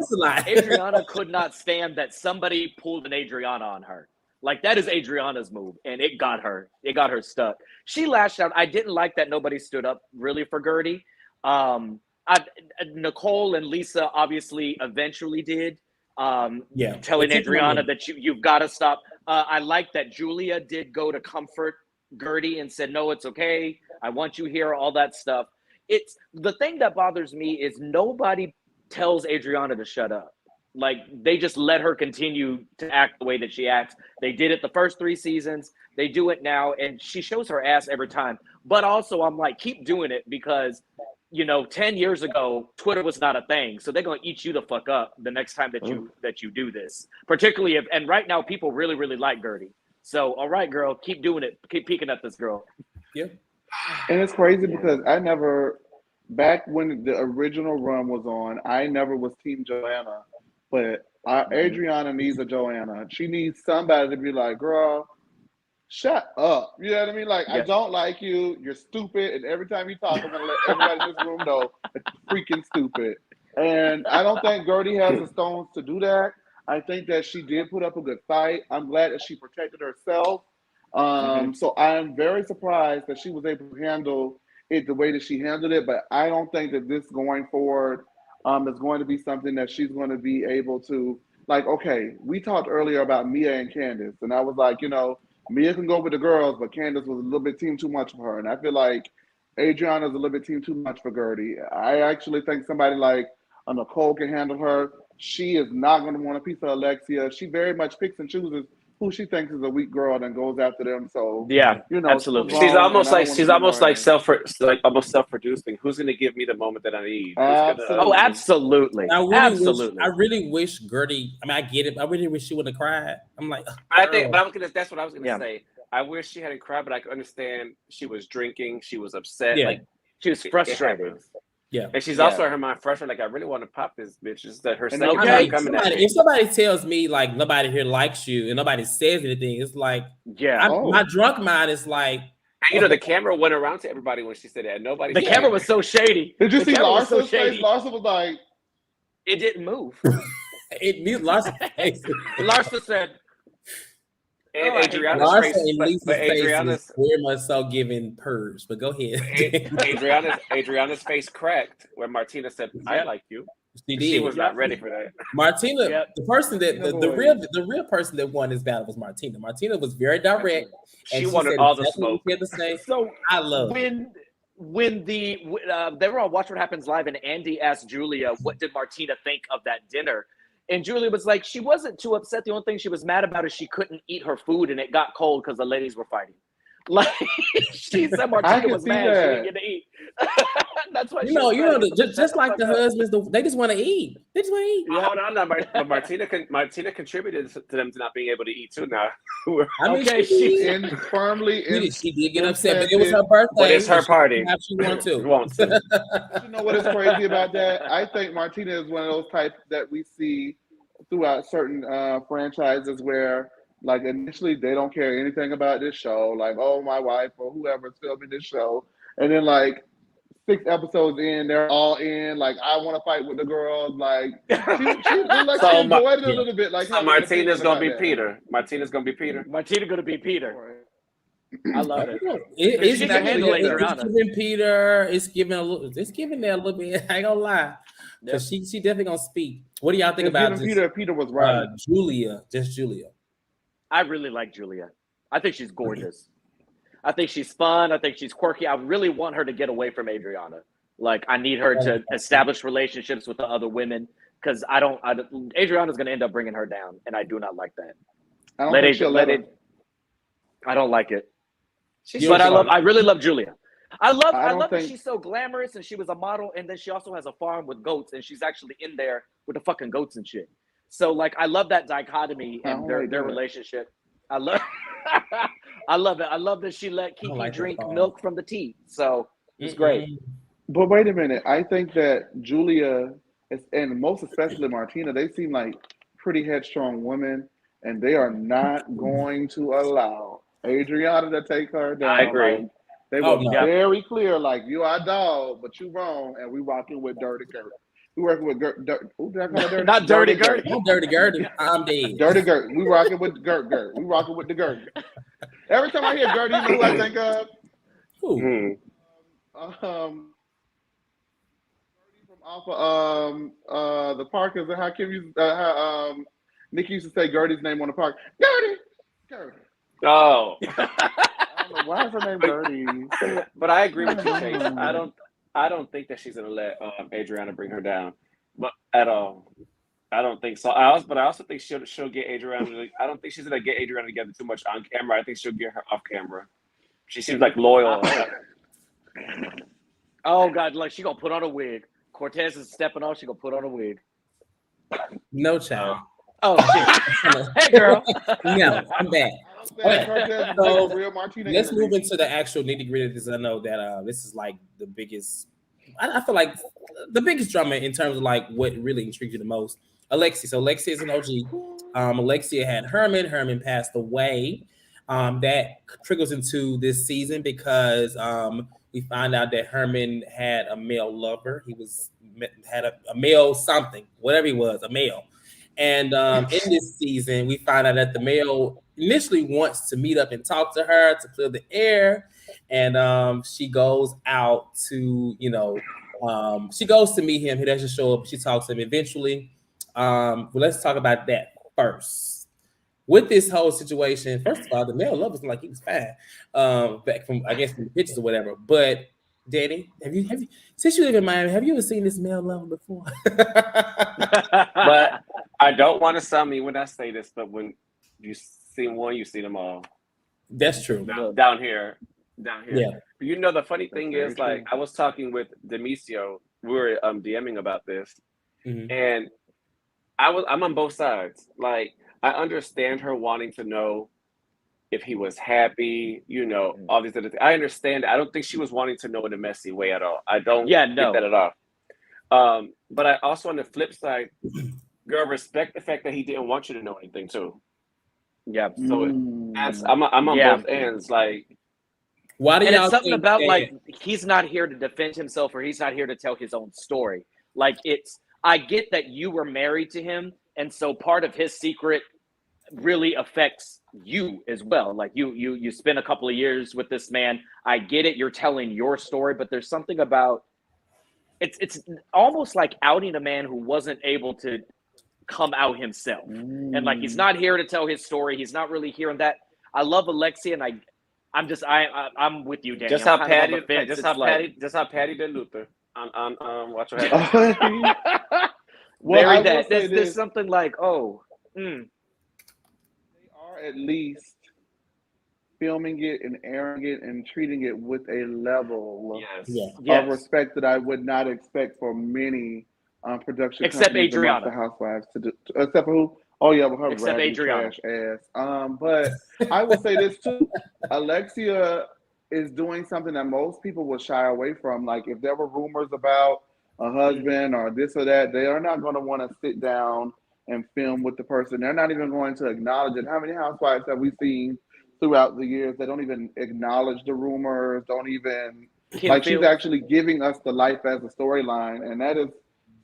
Adriana could not stand that somebody pulled an Adriana on her. Like that is Adriana's move, and it got her stuck. She lashed out. I didn't like that nobody stood up really for Gertie. Nicole and Lisa obviously eventually did. Telling Adriana that you've got to stop. I like that Julia did go to comfort Gertie and said, no, it's okay. I want you here, all that stuff. It's the thing that bothers me is nobody tells Adriana to shut up. Like they just let her continue to act the way that she acts. They did it the first 3 seasons. They do it now, and she shows her ass every time. But also, I'm like, keep doing it because, 10 years ago, Twitter was not a thing. So they're gonna eat you the fuck up the next time that you do this. Particularly and right now people really, really like Gertie. So all right, girl, keep doing it. Keep peeking at this girl. Yeah. And it's crazy because back when the original run was on, I never was Team Joanna. But Adriana needs a Joanna. She needs somebody to be like, girl, shut up. You know what I mean? Like, I don't like you. You're stupid. And every time you talk, I'm going to let everybody in this room know it's freaking stupid. And I don't think Gertie has the stones to do that. I think that she did put up a good fight. I'm glad that she protected herself. So I'm very surprised that she was able to handle it the way that she handled it. But I don't think that this going forward is going to be something that she's going to be able to, like, okay, we talked earlier about Mia and Candace, and I was like, Mia can go with the girls, but Candace was a little bit team too much for her. And I feel like Adriana's a little bit team too much for Gertie. I actually think somebody like Nicole can handle her. She is not going to want a piece of Alexia. She very much picks and chooses who she thinks is a weak girl and goes after them. So absolutely. She's almost like self-producing. Who's going to give me the moment that I need? Absolutely. I really wish Gertie. I mean, I get it. I really wish she wouldn't have cried. I'm like, that's what I was going to say. I wish she hadn't cried, but I could understand she was drinking. She was upset. Yeah. Like she was frustrated. Yeah, and she's also in her mind frustrated. Like I really want to pop this bitch. Just that her second time coming at me. If somebody tells me like nobody here likes you and nobody says anything, it's like my drunk mind is like. And, the camera went around to everybody when she said that. Nobody. The camera was so shady. Did you see Larson's face? Larson was like, it didn't move. Larson's face. Larson said. And Adriana's face, but Adriana's very much so giving purrs. But go ahead. Adriana's face cracked when Martina said, "I like you." She was not ready for that. Martina, the person that the real person that won this battle was Martina. Martina was very direct. She wanted all the smoke. So I love when they were on Watch What Happens Live, and Andy asked Julia, "What did Martina think of that dinner?" And Julia was like, she wasn't too upset. The only thing she was mad about is she couldn't eat her food and it got cold because the ladies were fighting. Like she said, Martina was mad she didn't get to eat. That's why just like the husbands, they just want to eat. They just want to eat. Yeah. Hold on, but Martina contributed to them to not being able to eat too. Now, she did get upset, but it was her birthday. But it's her party. She want to. You know what is crazy about that? I think Martina is one of those types that we see throughout certain franchises where. Like initially, they don't care anything about this show. Like, oh, my wife or whoever's filming this show, and then like 6 episodes in, they're all in. Like, I want to fight with the girls. Like, she enjoyed it a little bit. Like, so Martina's gonna be Peter. Martina's gonna be Peter. Martina gonna be Peter. I love it. It's giving Peter. It's giving there a little bit. I ain't gonna lie. Because she definitely gonna speak. What do y'all think about this? Peter was right. Julia. I really like Julia. I think she's gorgeous. I think she's fun. I think she's quirky. I really want her to get away from Adriana. Like, I need her to establish relationships with the other women because Adriana's going to end up bringing her down, and I do not like that. I don't like it. I really love Julia. I love that she's so glamorous and she was a model, and then she also has a farm with goats, and she's actually in there with the fucking goats and shit. So like I love that dichotomy and their relationship. I love it. I love that she let Kiki drink milk from the tea. So it's great. But wait a minute. I think that Julia and most especially Martina, they seem like pretty headstrong women, and they are not going to allow Adriana to take her down. I agree. Like, they were very clear, like, you are a dog, but you wrong, and we rocking with Dirty Kurt. We working with who did I call her dirty? Not Dirty Gertie. I'm Dirty Gertie. I'm dead. Dirty Gert. We rocking with Gert. We rocking with the Gert. Every time I hear Gert, you know who I think of? Ooh. From off of the park is how Kim used Nikki used to say Gertie's name on the park. Gertie. Oh. I don't know why is her name Gertie. But I agree with you, Chase. I don't think that she's gonna let Adriana bring her down, but at all. I don't think so. But I also think she'll get Adriana. I don't think she's gonna get Adriana together too much on camera. I think she'll get her off camera. She seems like loyal. Oh God, like she gonna put on a wig. Cortez is stepping off. She gonna put on a wig. No, child. Oh shit. Hey girl. No, I'm back. So, real let's move into the actual nitty gritty because I know that this is like the biggest. I feel like the biggest drama in terms of like what really intrigued you the most. Alexia. So Alexia is an OG. Alexia had Herman. Herman passed away. That trickles into this season because we find out that Herman had a male lover. He had a male something, whatever he was, a male. And in this season, we find out that the male initially wants to meet up and talk to her to clear the air. And she goes out to, she goes to meet him. He doesn't show up. She talks to him eventually. Well, let's talk about that first. With this whole situation, first of all, the male lover was like he was fine. Back from, I guess, from the pictures or whatever. But Danny, have you since you live in Miami, have you ever seen this male lover before? But I don't want to sound me when I say this, but when you see one, you see them all. That's true. Down here. Yeah. But the funny thing is, like, I was talking with Demisio. We were DMing about this, and I'm on both sides. Like, I understand her wanting to know if he was happy, all these other things. I understand. I don't think she was wanting to know in a messy way at all. I don't get that at all. But I also, on the flip side, girl, respect the fact that he didn't want you to know anything too. Yeah. So I'm on both ends. Like, why do y'all it's something think about that, like he's not here to defend himself or he's not here to tell his own story. Like I get that you were married to him, and so part of his secret really affects you as well. Like you spent a couple of years with this man. I get it. You're telling your story, but there's something about it's almost like outing a man who wasn't able to come out himself. And like he's not here to tell his story. He's not really hearing that. I love Alexia, and I'm with you, Danny. Just how Patty did Luther on Watch What Happens. Well, there's something like they are at least filming it and airing it and treating it with a level of respect that I would not expect for many production except companies Adriana, the Housewives to do. Except for who? Oh yeah, with her except Adriana. trash ass. But I will say this too: Alexia is doing something that most people would shy away from. Like if there were rumors about a husband or this or that, they are not going to want to sit down and film with the person. They're not even going to acknowledge it. How many housewives have we seen throughout the years that don't even acknowledge the rumors, don't even she's actually giving us the life as a storyline, and that is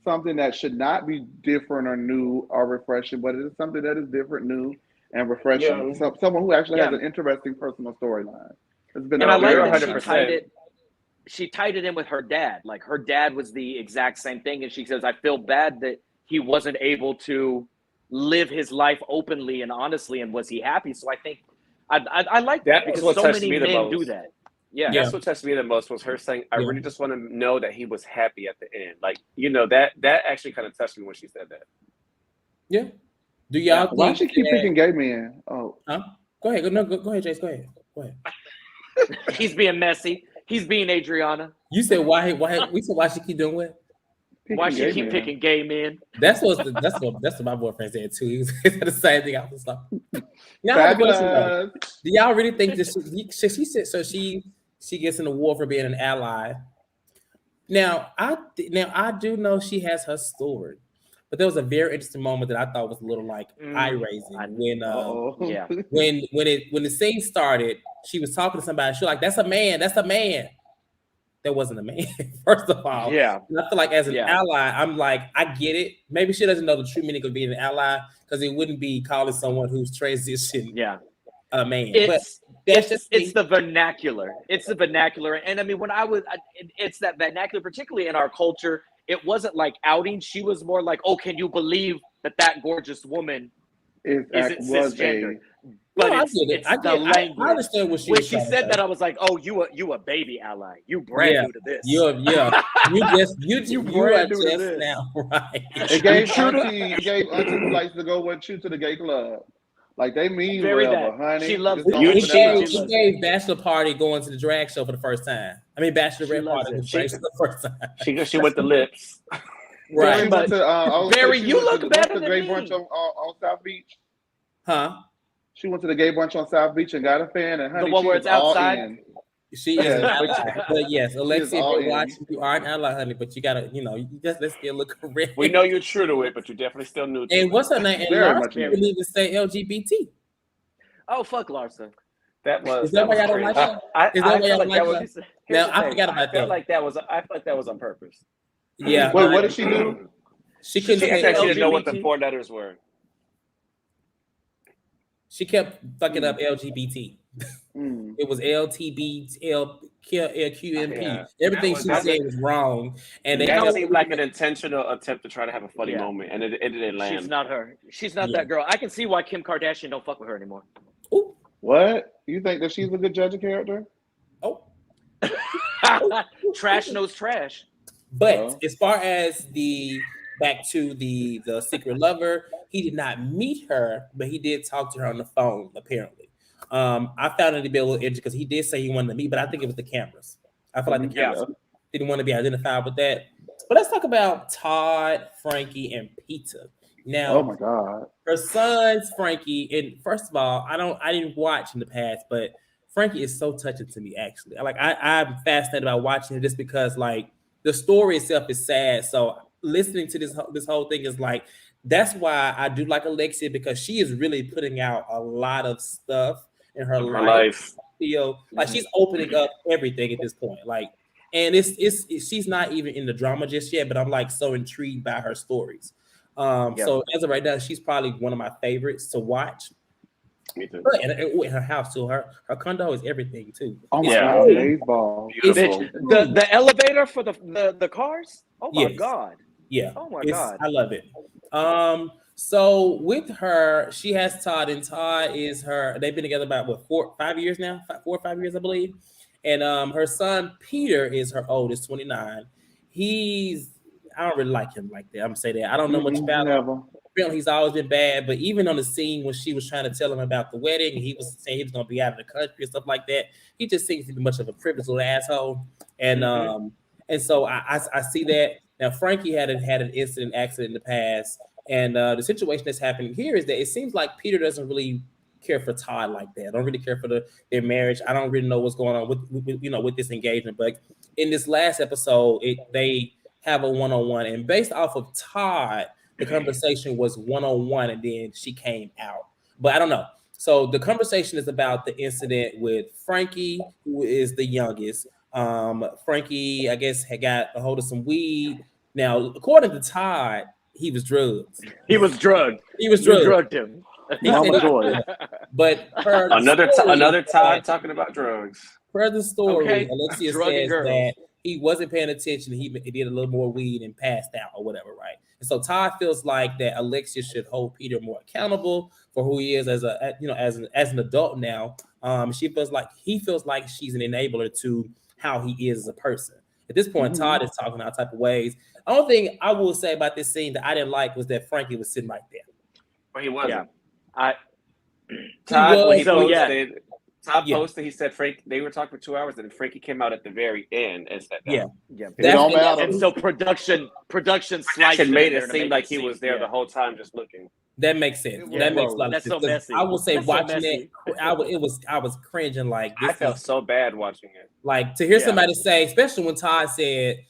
something that should not be different or new or refreshing, but it is something that is different, new, and refreshing. So, someone who actually has an interesting personal storyline. It's been I like that she tied it in with her dad. Like her dad was the exact same thing, and she says, "I feel bad that he wasn't able to live his life openly and honestly, and was he happy?" So I think I like that because so many men do that. Yeah, that's what touched me the most was her saying, "I really just want to know that he was happy at the end." Like, that actually kind of touched me when she said that. Yeah. Do y'all? Why she keep picking gay men? Oh, go ahead. Go ahead, Jace. Go ahead. He's being messy. He's being Adriana. You said why? We said why she keep doing what? Why she keep picking gay men? That's what my boyfriend said too. He said the same thing. I was like, do y'all really think this? She said so. She gets an award for being an ally. Now I do know she has her story, but there was a very interesting moment that I thought was a little like eye raising when the scene started. She was talking to somebody. She was like, "That's a man. That's a man." that wasn't a man. First of all, Yeah. and I feel like as an ally, I'm like, I get it. Maybe she doesn't know the true meaning of being an ally because it wouldn't be calling someone who's transitioned a man. It's it's the vernacular. It's the vernacular, and I mean, it's that vernacular, particularly in our culture. It wasn't like outing. She was more like, "Oh, can you believe that gorgeous woman isn't cisgender?" But no, it's I the language. I understand what when she said that, I was like, "Oh, you a baby ally. You brand new to this. You brand new to just this now, right?" It gave Auntie flights to go with you to the gay club. Like they mean Very well, that. but honey, She loves it. She gave bachelor party going to the drag show for the first time. I mean, bachelorette party for the first time. She went to Lips. Right. She went to, Barry, you look better than gay me. brunch on South Beach. Huh? She went to the gay brunch on South Beach and got a fan, and honey, the one where it's outside. All in. She is an ally. But yes, Alexia, if you're watching, you are an ally, honey, but you gotta, let's get a little correct. We know you're true to it, but you're definitely still new to it. And what's her name? And Larsa didn't even say LGBT. Oh, fuck Larsa. Is that why y'all don't like her? Is that why y'all don't like her? Now, I forgot about that. I felt like that was on purpose. Yeah. Wait, what did she do? She couldn't say she didn't know what the 4 letters were. She kept fucking up LGBT. It was LTB, LQMP. Yeah. Everything she said was wrong. And that seemed like an intentional attempt to try to have a funny moment, and it didn't land. She's not her. She's not that girl. I can see why Kim Kardashian don't fuck with her anymore. Ooh. What? You think that she's a good judge of character? Oh. Trash knows trash. But as far as back to the secret lover, he did not meet her, but he did talk to her on the phone, apparently. I found it to be a little interesting because he did say he wanted to meet, but I think it was the cameras. I feel like the cameras didn't want to be identified with that. But let's talk about Todd, Frankie, and Peter. Now, oh my God, her sons, Frankie, and first of all, I didn't watch in the past, but Frankie is so touching to me, actually. I'm fascinated about watching it just because, like, the story itself is sad. So listening to this whole thing is like, that's why I do like Alexia, because she is really putting out a lot of stuff in her life. Feel like she's opening up everything at this point. Like, and it's she's not even in the drama just yet, but I'm like so intrigued by her stories. So as of right now, she's probably one of my favorites to watch. Me too. And her house too. Her condo is everything too. Oh my God, baseball. The elevator for the cars. Oh my God. Yeah. Oh my God. I love it. So with her, she has Todd, and Todd is her. They've been together about 4 or 5 years now, 4 or 5 years, I believe. And her son Peter is her oldest, 29. I don't really like him like that. I'm gonna say that. I don't know much about him. Apparently, he's always been bad. But even on the scene when she was trying to tell him about the wedding, he was saying he was gonna be out of the country and stuff like that. He just seems to be much of a privileged little asshole. And so I see that. Now Frankie had an accident in the past, and the situation that's happening here is that it seems like Peter doesn't really care for Todd like that. I don't really care for their marriage. I don't really know what's going on with this engagement. But in this last episode, they have a one-on-one, and based off of Todd, the conversation was one-on-one, and then she came out. But I don't know. So the conversation is about the incident with Frankie, who is the youngest. Frankie, I guess, had got a hold of some weed. Now, according to Todd, he was drugged. He was drugged. You drugged him. But another Todd talking about drugs. Per the story, Alexia says girls. that he wasn't paying attention. He did a little more weed and passed out or whatever, right? And so Todd feels like that Alexia should hold Peter more accountable for who he is as an adult now. He feels like she's an enabler to how he is as a person. At this point, Todd is talking all type of ways. The only thing I will say about this scene that I didn't like was that Frankie was sitting right there. Well, he wasn't. Yeah. Todd posted, he said they were talking for 2 hours, and then Frankie came out at the very end and said Yeah. And so production sliced made it seem like he was there the whole time just looking. That makes sense. That makes a lot of sense. So messy. I will say, watching it, I was cringing. Like, I felt so bad watching it. Like, to hear somebody say, especially when Todd said,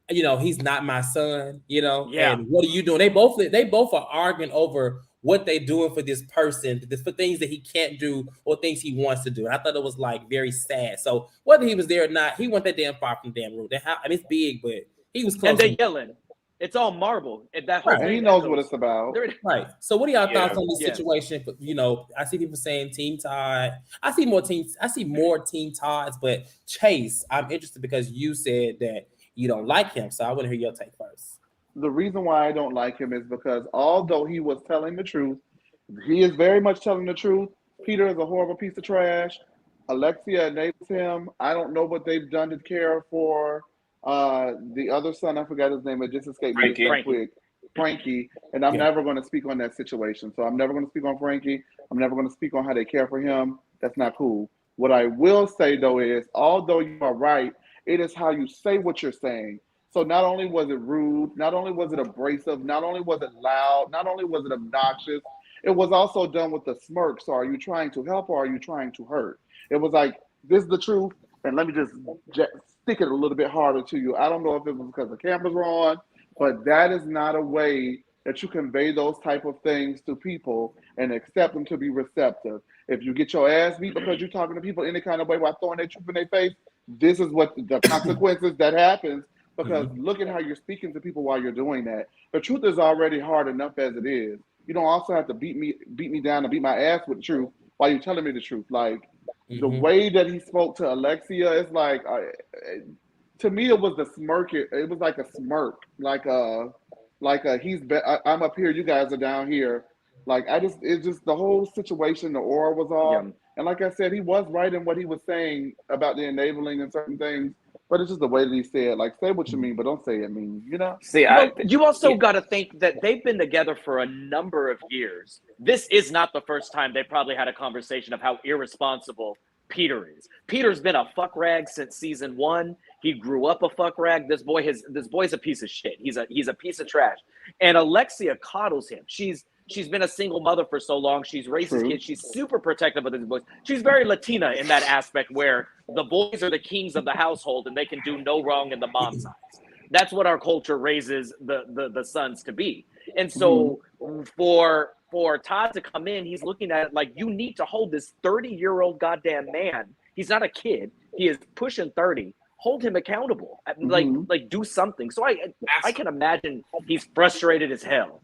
he's not my son. And what are you doing? They both are arguing over what they doing for this person, for things that he can't do or things he wants to do. And I thought it was like very sad. So whether he was there or not, he went that damn far from the damn room. I mean, it's big, but he was close. And they yelling. It's all marble. That whole And thing he knows echoes. what it's about. Right. So what are y'all thoughts on this situation? You know, I see people saying Team Todd. I see more Team Todds, but Chase, I'm interested because you said that you don't like him. So I want to hear your take first. The reason why I don't like him is because although he was telling the truth, he is very much telling the truth. Peter is a horrible piece of trash. Alexia enables him. I don't know what they've done to care for the other son. I forgot his name. It just escaped me so quick. Frankie. And I'm never going to speak on that situation. So I'm never going to speak on Frankie. I'm never going to speak on how they care for him. That's not cool. What I will say, though, is although you are right, it is how you say what you're saying. So not only was it rude, not only was it abrasive, not only was it loud, not only was it obnoxious, it was also done with a smirk. So are you trying to help or are you trying to hurt? It was like, this is the truth, and let me just stick it a little bit harder to you. I don't know if it was because the cameras were on, but that is not a way that you convey those type of things to people and accept them to be receptive. If you get your ass beat because you're talking to people any kind of way while throwing that truth in their face, this is what the consequences that happens. Because look at how you're speaking to people while you're doing that. The truth is already hard enough as it is. You don't also have to beat me down and beat my ass with the truth while you're telling me the truth. Like the way that he spoke to Alexia, it's like to me it was the smirk. It was like a smirk, like I'm up here, you guys are down here. Like it's just the whole situation. The aura was off, and like I said, he was right in what he was saying about the enabling and certain things. But it's just the way that he said, like, say what you mean, but don't say it mean, you know? See, you also got to think that they've been together for a number of years. This is not the first time they probably had a conversation of how irresponsible Peter is. Peter's been a fuck rag since season 1. He grew up a fuck rag. This boy's a piece of shit. He's a piece of trash. And Alexia coddles him. She's been a single mother for so long. She's raised his kids. She's super protective of his boys. She's very Latina in that aspect where the boys are the kings of the household and they can do no wrong in the mom's eyes. That's what our culture raises the sons to be. And so for Todd to come in, he's looking at it like, you need to hold this 30-year-old goddamn man. He's not a kid. He is pushing 30. Hold him accountable. Like do something. So I can imagine he's frustrated as hell.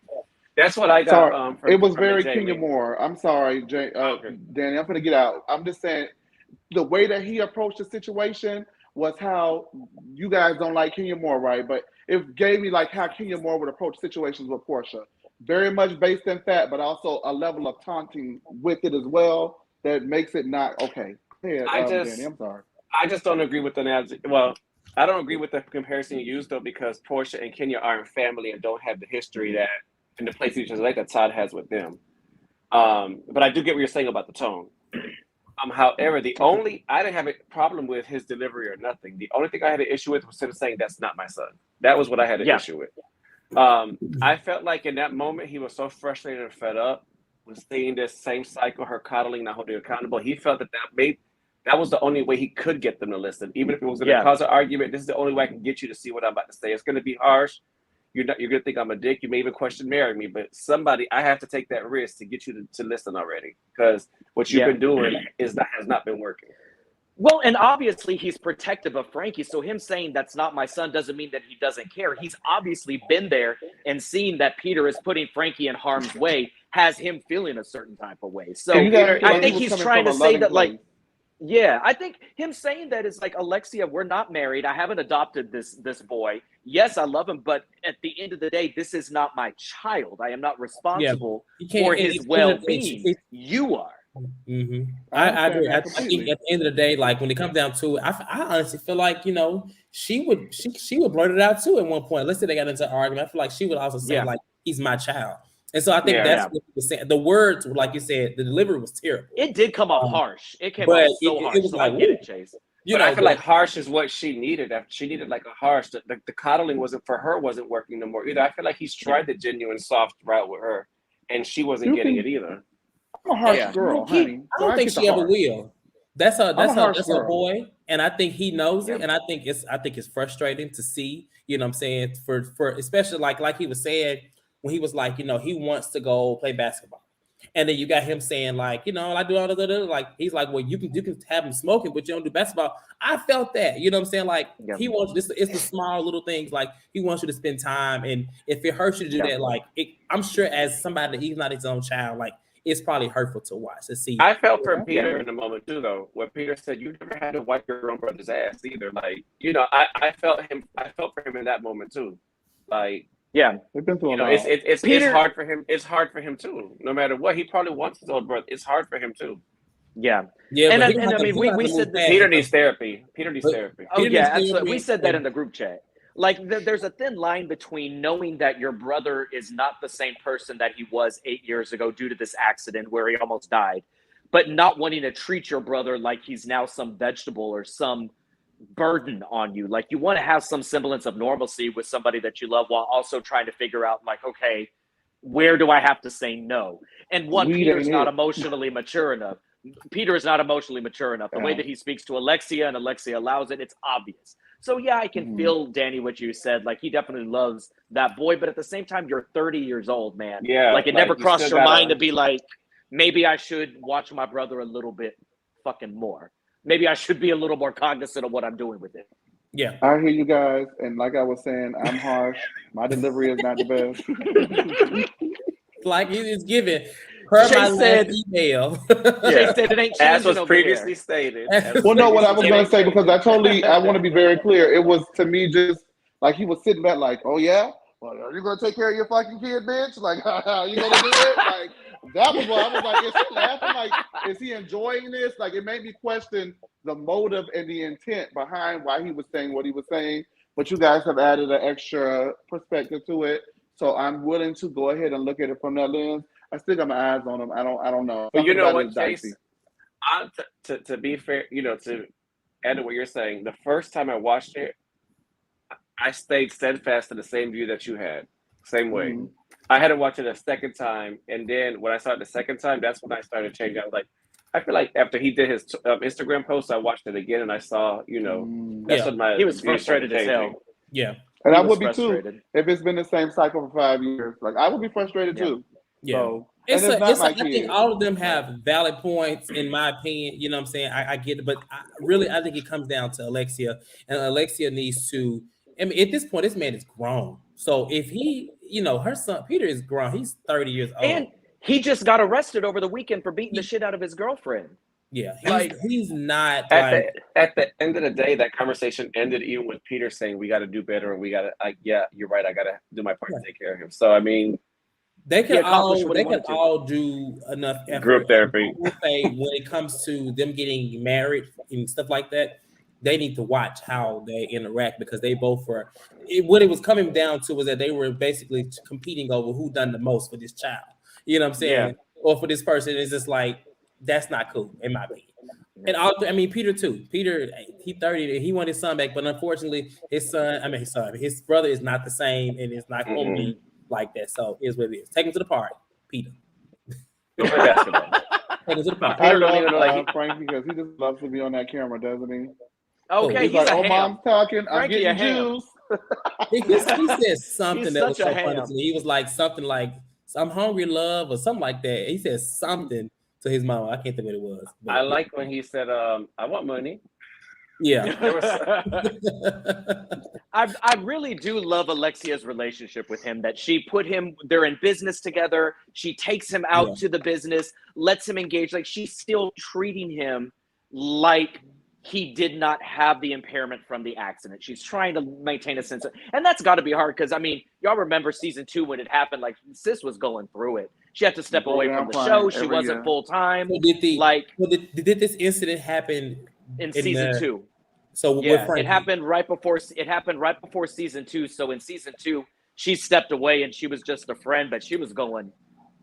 That's what I got. It was very Kenya Moore. I'm sorry, Danny. I'm going to get out. I'm just saying the way that he approached the situation was how you guys don't like Kenya Moore, right? But it gave me like how Kenya Moore would approach situations with Portia. Very much based in fact, but also a level of taunting with it as well that makes it not okay. Danny, I'm sorry. I just don't agree with the analogy. Well, I don't agree with the comparison you used though, because Portia and Kenya aren't family and don't have the history that and the place each other like that Todd has with them. But I do get what you're saying about the tone. However, I didn't have a problem with his delivery or nothing. The only thing I had an issue with was him saying that's not my son. That was what I had an issue with. I felt like in that moment he was so frustrated and fed up with seeing this same cycle, her coddling, not holding accountable. He felt that was the only way he could get them to listen. Even if it was going to cause an argument, this is the only way I can get you to see what I'm about to say. It's going to be harsh. You're going to think I'm a dick. You may even question marrying me, but I have to take that risk to get you to listen already, because what you've been doing has not been working. Well, and obviously he's protective of Frankie. So him saying that's not my son doesn't mean that he doesn't care. He's obviously been there and seen that Peter is putting Frankie in harm's way, has him feeling a certain type of way. So I think he's trying to say that like, I think him saying that is like, Alexia, we're not married. I haven't adopted this boy. Yes, I love him, but at the end of the day, this is not my child. I am not responsible for his well-being. You are. I agree. I think at the end of the day, like when it comes down to it, I honestly feel like, you know, she would blurt it out too at one point. Let's say they got into an argument. I feel like she would also say like, he's my child. And so I think that's what he was saying. The words, like you said, the delivery was terrible. It did come off harsh. It came off so harsh. It was like, I get it, Chase. I feel like harsh is what she needed. She needed like a harsh. The coddling wasn't working no more either. I feel like he's tried the genuine soft route with her, and she wasn't getting it either. I'm a harsh girl, honey. I don't think she ever will. That's her boy, and I think he knows it. And I think it's frustrating to see. You know what I'm saying? For especially like he was saying, when he was like, he wants to go play basketball. And then you got him saying like, I do all the like, he's like, well, you can have him smoking, but you don't do basketball. I felt that, you know what I'm saying? Like he wants this, it's the small little things. Like he wants you to spend time. And if it hurts you to do that, like I'm sure as somebody that he's not his own child, like it's probably hurtful to watch to see. I felt for Peter in the moment too, though, where Peter said, "You never had to wipe your own brother's ass either." Like, I felt for him in that moment too. Like, they've been through it's hard for him. It's hard for him too. No matter what, he probably wants his old brother. It's hard for him too. Yeah. And I mean, we said this. Peter needs therapy. Peter needs therapy. Oh yeah, absolutely. We said that in the group chat. Like there's a thin line between knowing that your brother is not the same person that he was 8 years ago due to this accident where he almost died, but not wanting to treat your brother like he's now some vegetable or some burden on you. Like you want to have some semblance of normalcy with somebody that you love while also trying to figure out like, okay, where do I have to say no? And Peter's not emotionally mature enough. Peter is not emotionally mature enough. The way that he speaks to Alexia and Alexia allows it, it's obvious. So yeah, I can feel, Danny, what you said. Like he definitely loves that boy, but at the same time, you're 30 years old, man. Yeah. Like it never crossed your mind to be like, maybe I should watch my brother a little bit fucking more. Maybe I should be a little more cognizant of what I'm doing with it. Yeah. I hear you guys, and like I was saying, I'm harsh. My delivery is not the best. Like it's given. Per my last email. Jay said it ain't changing as was over previously there. stated. Well, no, what I was going to say, because I want to be very clear. It was to me just like he was sitting back like, oh yeah, well, are you going to take care of your fucking kid, bitch? Like, are you going to do it? Like, that was what I was like, is he laughing? Like, is he enjoying this? Like, it made me question the motive and the intent behind why he was saying what he was saying. But you guys have added an extra perspective to it. So I'm willing to go ahead and look at it from that lens. I still got my eyes on him. I don't know. But you know what, Chase? To be fair, to add to what you're saying, the first time I watched it, I stayed steadfast to the same view that you had. Same way. Mm-hmm. I had to watch it a second time. And then when I saw it the second time, that's when I started changing. I was like, I feel like after he did his Instagram post, I watched it again and I saw, that's what he was frustrated as hell. Yeah. And I would be too if it's been the same cycle for 5 years. Like I would be frustrated too. Yeah. So, I think all of them have valid points in my opinion. You know what I'm saying? I get it, but I think it comes down to Alexia, and Alexia needs to. I mean, at this point, this man is grown. So if he, her son Peter is grown. He's 30 years old, and he just got arrested over the weekend for beating the shit out of his girlfriend. Yeah, he's not. At the end of the day, that conversation ended even with Peter saying, "We got to do better, and we got to." Yeah, you're right. I got to do my part to take care of him. So I mean. They can all do enough effort. Group therapy. When it comes to them getting married and stuff like that, they need to watch how they interact because they both were. What it was coming down to was that they were basically competing over who done the most for this child. You know what I'm saying? Yeah. Or for this person. It's just like that's not cool in my opinion. And Peter too. Peter, he's 30. He wanted his son back, but unfortunately, his brother is not the same, and it's not going to be like that. So here's what it is. Take him to the party, Peter. Take him to the party. I love Frank because he just loves to be on that camera, doesn't he? Okay, he's like, mom's talking. I'm getting juice. He said something that was so funny to me. He was like something like, "I'm hungry, love," or something like that. He said something to his mom. I can't think what it was. But, I like when he said, "I want money." Yeah. I really do love Alexia's relationship with him, that she put him, they're in business together. She takes him out to the business, lets him engage. Like she's still treating him like he did not have the impairment from the accident. She's trying to maintain a sense of, and that's got to be hard. Cause y'all remember season 2 when it happened, like sis was going through it. She had to step away from the show. She wasn't full time. So did this incident happen in season 2? So it happened right before season 2. So in season 2, she stepped away and she was just a friend, but she was going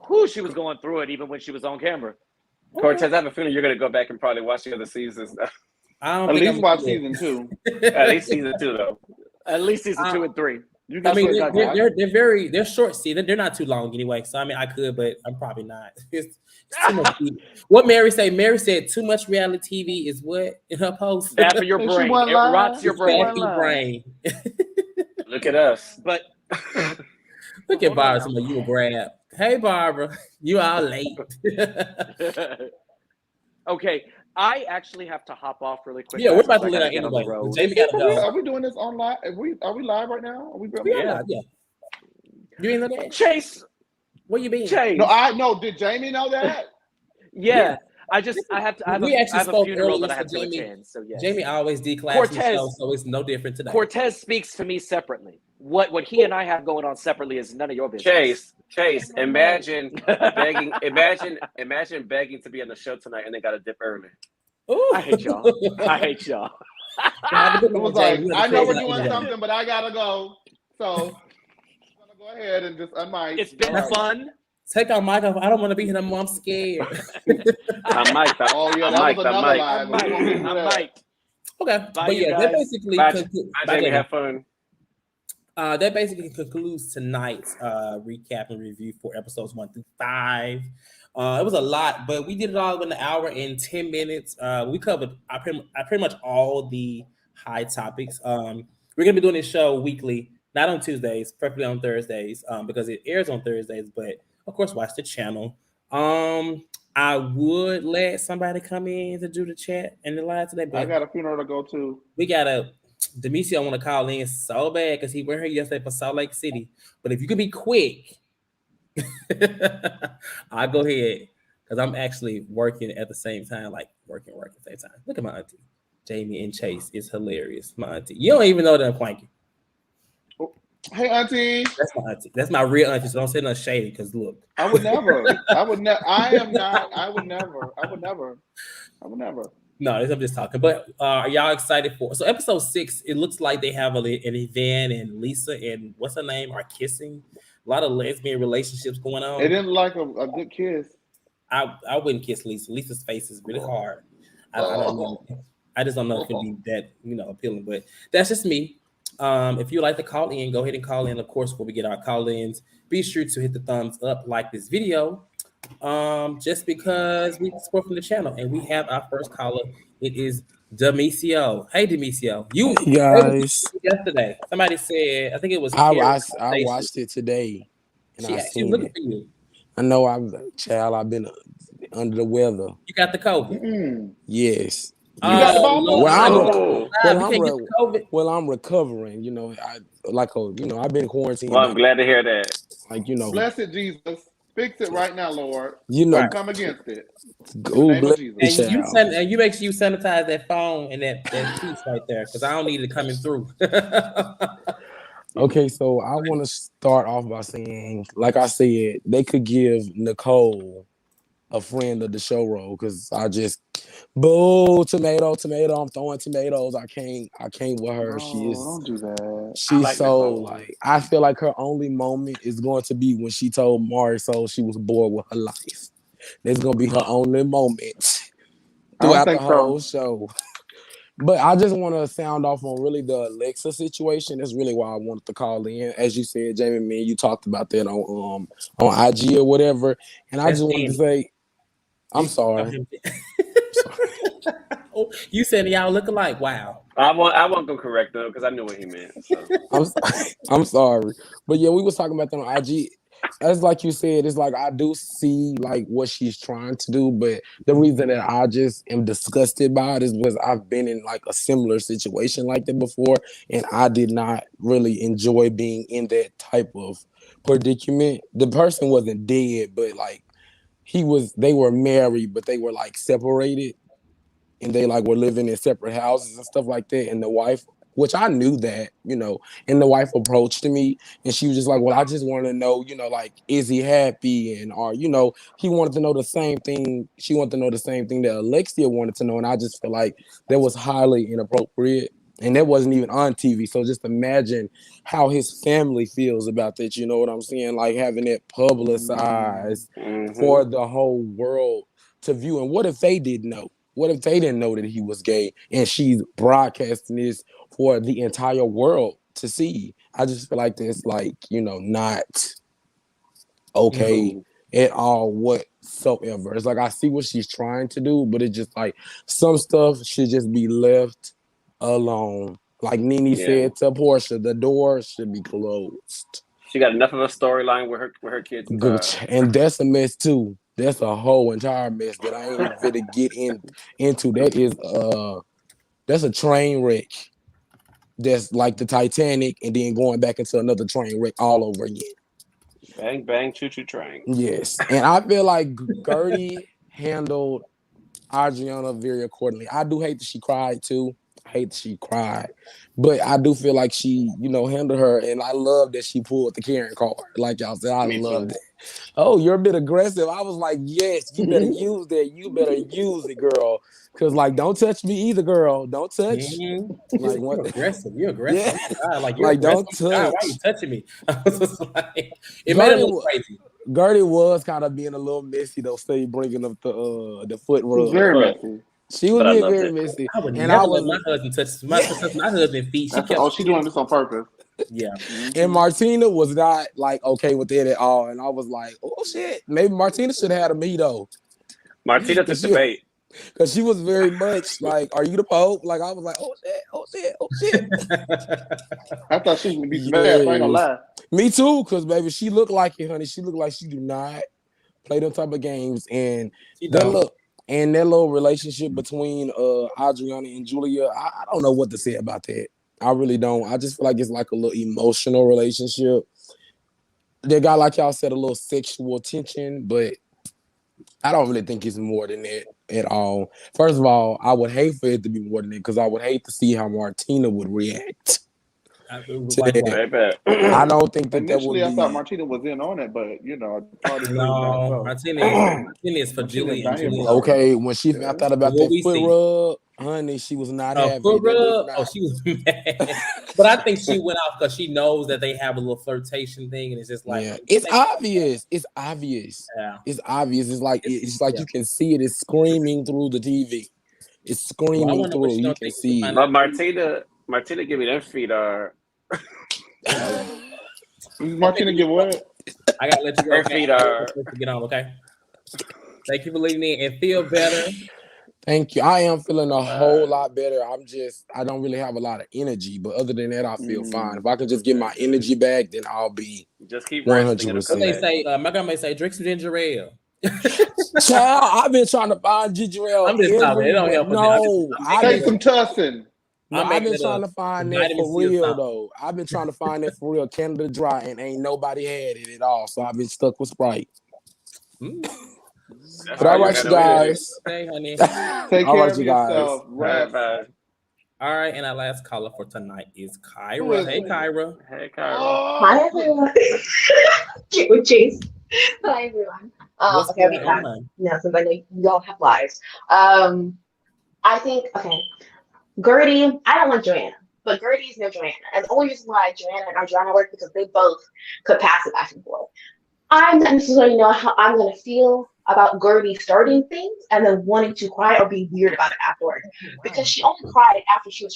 through it even when she was on camera. Cortez, I have a feeling you're gonna go back and probably watch the other seasons. At least watch season 2. At least season 2 though. At least season 2 and 3. They're short season. They're not too long anyway. So I could, but I'm probably not. It's too much TV. What Mary say? Mary said too much reality TV is what in her post. Bad for your brain. It rots your brain. Bad for your brain. Look at us. But Look at Barbara. Somebody you a grab. Hey Barbara, you all late. Okay, I actually have to hop off really quick. Yeah, we're guys, about to 'cause I let gotta out get on the anyway. road. Jamie got to go. Are we doing this on live? Are we live right now? Are we We are Yeah. live, yeah. You ain't know that? Chase, Where you been? Chase. No, I know. Did Jamie know that? Yeah. I have We actually a spoke funeral earlier, that I so have to Jamie- attend. So yes. Jamie always declassed the Cortez. show, so it's no different today. Cortez speaks to me separately. What he and I have going on separately is none of your business. Chase, imagine begging to be on the show tonight and they got to dip early. Ooh. I hate y'all. Have a good It was one, like, Jamie. I know we're Close out doing anyway. something, but I gotta go. So I'm gonna go ahead and just unmic. It's been fun. Take our mic off. I don't want to be here no more. I'm scared. I'm Mike. Oh yeah, that was another Mike. live. I'm Mike. Okay, Bye, but you yeah, that guys. basically Bye, Jamie. Have fun. that basically concludes tonight's recap and review for episodes 1 through 5. It was a lot, but we did it all in an hour and 10 minutes. We covered pretty much all the high topics. We're gonna be doing this show weekly, not on Tuesdays, preferably on Thursdays, because it airs on Thursdays. But of course, watch the channel. I would let somebody come in to do the chat and the live today, but I got a funeral to go to. we got a Demetrio want to call in so bad because he went here yesterday for Salt Lake City. But if you could be quick, I'll go ahead because I'm actually working at the same time, like working at the same time. Look at my auntie, Jamie and Chase. It's hilarious. My auntie, you don't even know that I'm Quanky. Hey, auntie. That's my auntie. That's my real auntie. So don't say nothing shady because look. I would never. I would never. No, I'm just talking. But are y'all excited for? So episode 6, it looks like they have an event and Lisa and what's her name are kissing. A lot of lesbian relationships going on. It didn't like a good kiss. I wouldn't kiss Lisa. Lisa's face is really hard. I don't know. I just don't know if it'd be that appealing. But that's just me. If you like to call in, go ahead and call in. Of course, before we get our call-ins, be sure to hit the thumbs up, like this video. Just because we support from the channel, and we have our first caller. It is Demetrio. Hey, Demetrio, you guys. Yesterday, somebody said I think it was. I watched it today, and I seen looking it. for you. I know I've been under the weather. You got the COVID. Yes. You got the COVID. Well, I'm recovering. I've been quarantined. Well, I'm glad to hear that. Blessed Jesus. Fix it right now, Lord. Come against it. And you make sure you sanitize that phone and that piece right there because I don't need it coming through. Okay, so I want to start off by saying, like I said, they could give Nicole a friend of the show role because I just tomato. I'm throwing tomatoes. I can't with her. Don't do that. She's I feel like her only moment is going to be when she told Marisol she was bored with her life. That's gonna be her only moment throughout the whole show. But I just want to sound off on really the Alexa situation. That's really why I wanted to call in. As you said, Jamie, me and you talked about that on IG or whatever. And I just wanted to say, I'm sorry. You said y'all look alike. Wow. I won't go correct though because I knew what he meant. So. I'm sorry, but yeah, we was talking about that on IG. As like you said, it's like I do see like what she's trying to do, but the reason that I just am disgusted by it is because I've been in like a similar situation like that before, and I did not really enjoy being in that type of predicament. The person wasn't dead, but like they were married, but they were like separated. And they like were living in separate houses and stuff like that. And the wife, which I knew that, and the wife approached me and she was just like, well, I just want to know, like, is he happy? And he wanted to know the same thing. She wanted to know the same thing that Alexia wanted to know. And I just feel like that was highly inappropriate. And that wasn't even on TV. So just imagine how his family feels about that. You know what I'm saying? Like having that publicized for the whole world to view. And what if they didn't know? What if they didn't know that he was gay and she's broadcasting this for the entire world to see? I just feel like that's like, not okay at all whatsoever. It's like I see what she's trying to do, but it's just like some stuff should just be left alone. Like Nene said to Portia, the door should be closed. She got enough of a storyline with her kids. Good, and that's a mess too. That's a whole entire mess that I ain't even fit to get into. That's a train wreck. That's like the Titanic, and then going back into another train wreck all over again. Bang bang, choo choo train. Yes, and I feel like Gertie handled Adriana very accordingly. I do hate that she cried too. I hate that she cried, but I do feel like she, handled her, and I love that she pulled the Karen card. Like y'all said, I love that. Oh, you're a bit aggressive. I was like, yes, you better use that. You better use it, girl. Because, don't touch me either, girl. Don't touch. Mm-hmm. Like, what? You're aggressive. You're aggressive. Yeah. Oh God, like, you're aggressive. Don't touch. God, why are you touching me? I was just like, it made it look crazy. Gertie was kind of being a little messy, though, still bringing up the foot rub. Very messy. She was being very messy. I would never let my husband touch my husband's feet. She doing this on purpose. Yeah. And Martina was not okay with it at all. And I was like, oh shit, maybe Martina should have had a me though. Martina took the bait. Because she was very much like, are you the Pope? Like I was like, oh shit. I thought she was gonna be mad, I ain't gonna lie. Me too, because baby, she looked like it, honey. She looked like she do not play them type of games. And that little relationship between Adriana and Julia, I don't know what to say about that. I really don't. I just feel like it's like a little emotional relationship. They got, like y'all said, a little sexual tension, but I don't really think it's more than that at all. First of all, I would hate for it to be more than that because I would hate to see how Martina would react. I don't think that initially that would I thought Martina was in on it, but Martina is for Julie and Julie. Okay, when she found out about that foot rub, honey, she was not happy. Foot rub? Oh, she was mad. But I think she went off because she knows that they have a little flirtation thing, and it's just like it's obvious. It's obvious. Yeah. It's obvious. It's like you can see it. It's screaming through the TV. It's screaming through. You can see it. But Martina give me them feet are. Martina give what? I gotta let you go. Her feet are. Get on, okay? Thank you for leading in and feel better. Thank you. I am feeling a whole lot better. I don't really have a lot of energy, but other than that, I feel fine. If I can just get my energy back, then I'll be just keep 100%. What they say, my grandma may say, drink some ginger ale. Child, I've been trying to find ginger ale. I'm just talking. It don't help. No, take some tussin. No, I've been trying to find that for real, though. I've been trying to find that for real. Canada Dry, and ain't nobody had it at all. So I've been stuck with Sprite. But all right, you guys. Okay, honey. Take care of yourself. Bye. All right, and our last caller for tonight is Kyra. Hey, Kyra. Hey, Kyra. Hi, everyone. Cute Chase. Hi, everyone. What's okay, going on? Now, since I know you all have lives, I think, Gertie, I don't like Joanna, but Gertie's no Joanna. And the only reason why Joanna and Adriana work because they both could pass it back and forth. I'm not necessarily know how I'm going to feel about Gertie starting things and then wanting to cry or be weird about it afterward. Because she only cried after she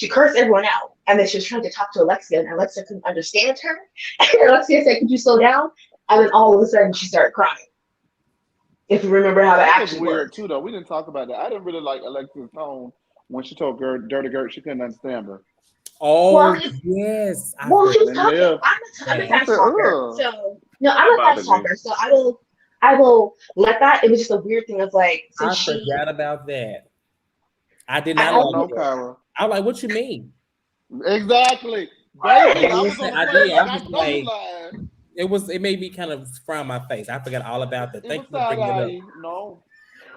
cursed everyone out. And then she was trying to talk to Alexia, and Alexia couldn't understand her. And Alexia said, could you slow down? And then all of a sudden she started crying. If you remember how that actually was weird worked. too, though. We didn't talk about that. I didn't really like Alexia's tone when she told Dirty Gert she couldn't understand her. Oh, well, yes. Well, she was talking. I'm a fast talker. So, no, I'm a fast talker. So I will let that. It was just a weird thing of like. I forgot about that. I did not know, Kyra. I was like, what you mean? Exactly. It made me kind of frown my face. I forgot all about that. Thank you for bringing it up. No.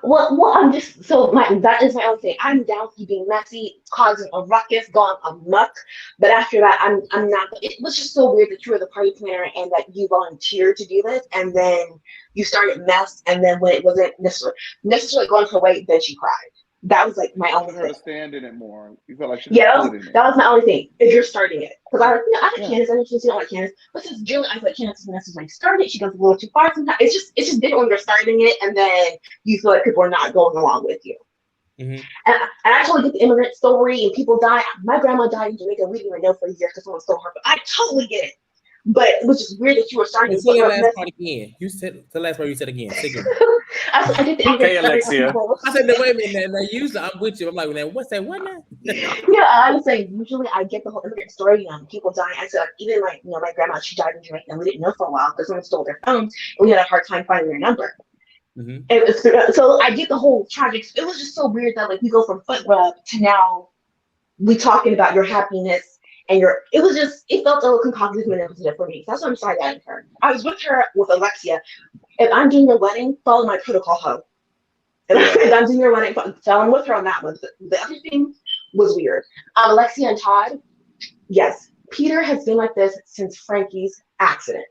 Well, I'm just that is my own thing. I'm down for being messy, causing a ruckus, going amok. But after that, I'm not. It was just so weird that you were the party planner and that you volunteered to do this, and then you started mess, and then when it wasn't necessarily going her way, then she cried. That was like my only thing. Understanding it more. You felt like she that was my only thing. If you're starting it, because I like Candace, I know she don't like Candace, but since Julie, I feel like Candace doesn't necessarily start it. She goes a little too far sometimes. It's just different when you're starting it, and then you feel like people are not going along with you. Mm-hmm. And I actually get the immigrant story and people die. My grandma died in Jamaica. We didn't even know for years because someone stole her. But I totally get it. But it was just weird that you were starting to Say put the her last part again. You said the last part you said again. Say again. I did the Okay, Alexia. I said, no, wait a minute. Now, usually I'm with you. I'm like, now, what's that? What now? Yeah, I was saying usually I get the whole immigrant story. People dying. I said like, even like my grandma, she died in Jamaica, and we didn't know for a while because someone stole their phones, and we had a hard time finding their number. Mm-hmm. And it was, so I get the whole tragic. It was just so weird that like we go from foot rub to now we talking about your happiness and your. It was just it felt a little concocted manipulative for me. So that's what I'm sorry at her. I was with her with Alexia. If I'm doing your wedding, follow my protocol, ho. If I'm doing your wedding, so I'm with her on that one. The other thing was weird. Alexia and Todd, yes, Peter has been like this since Frankie's accident.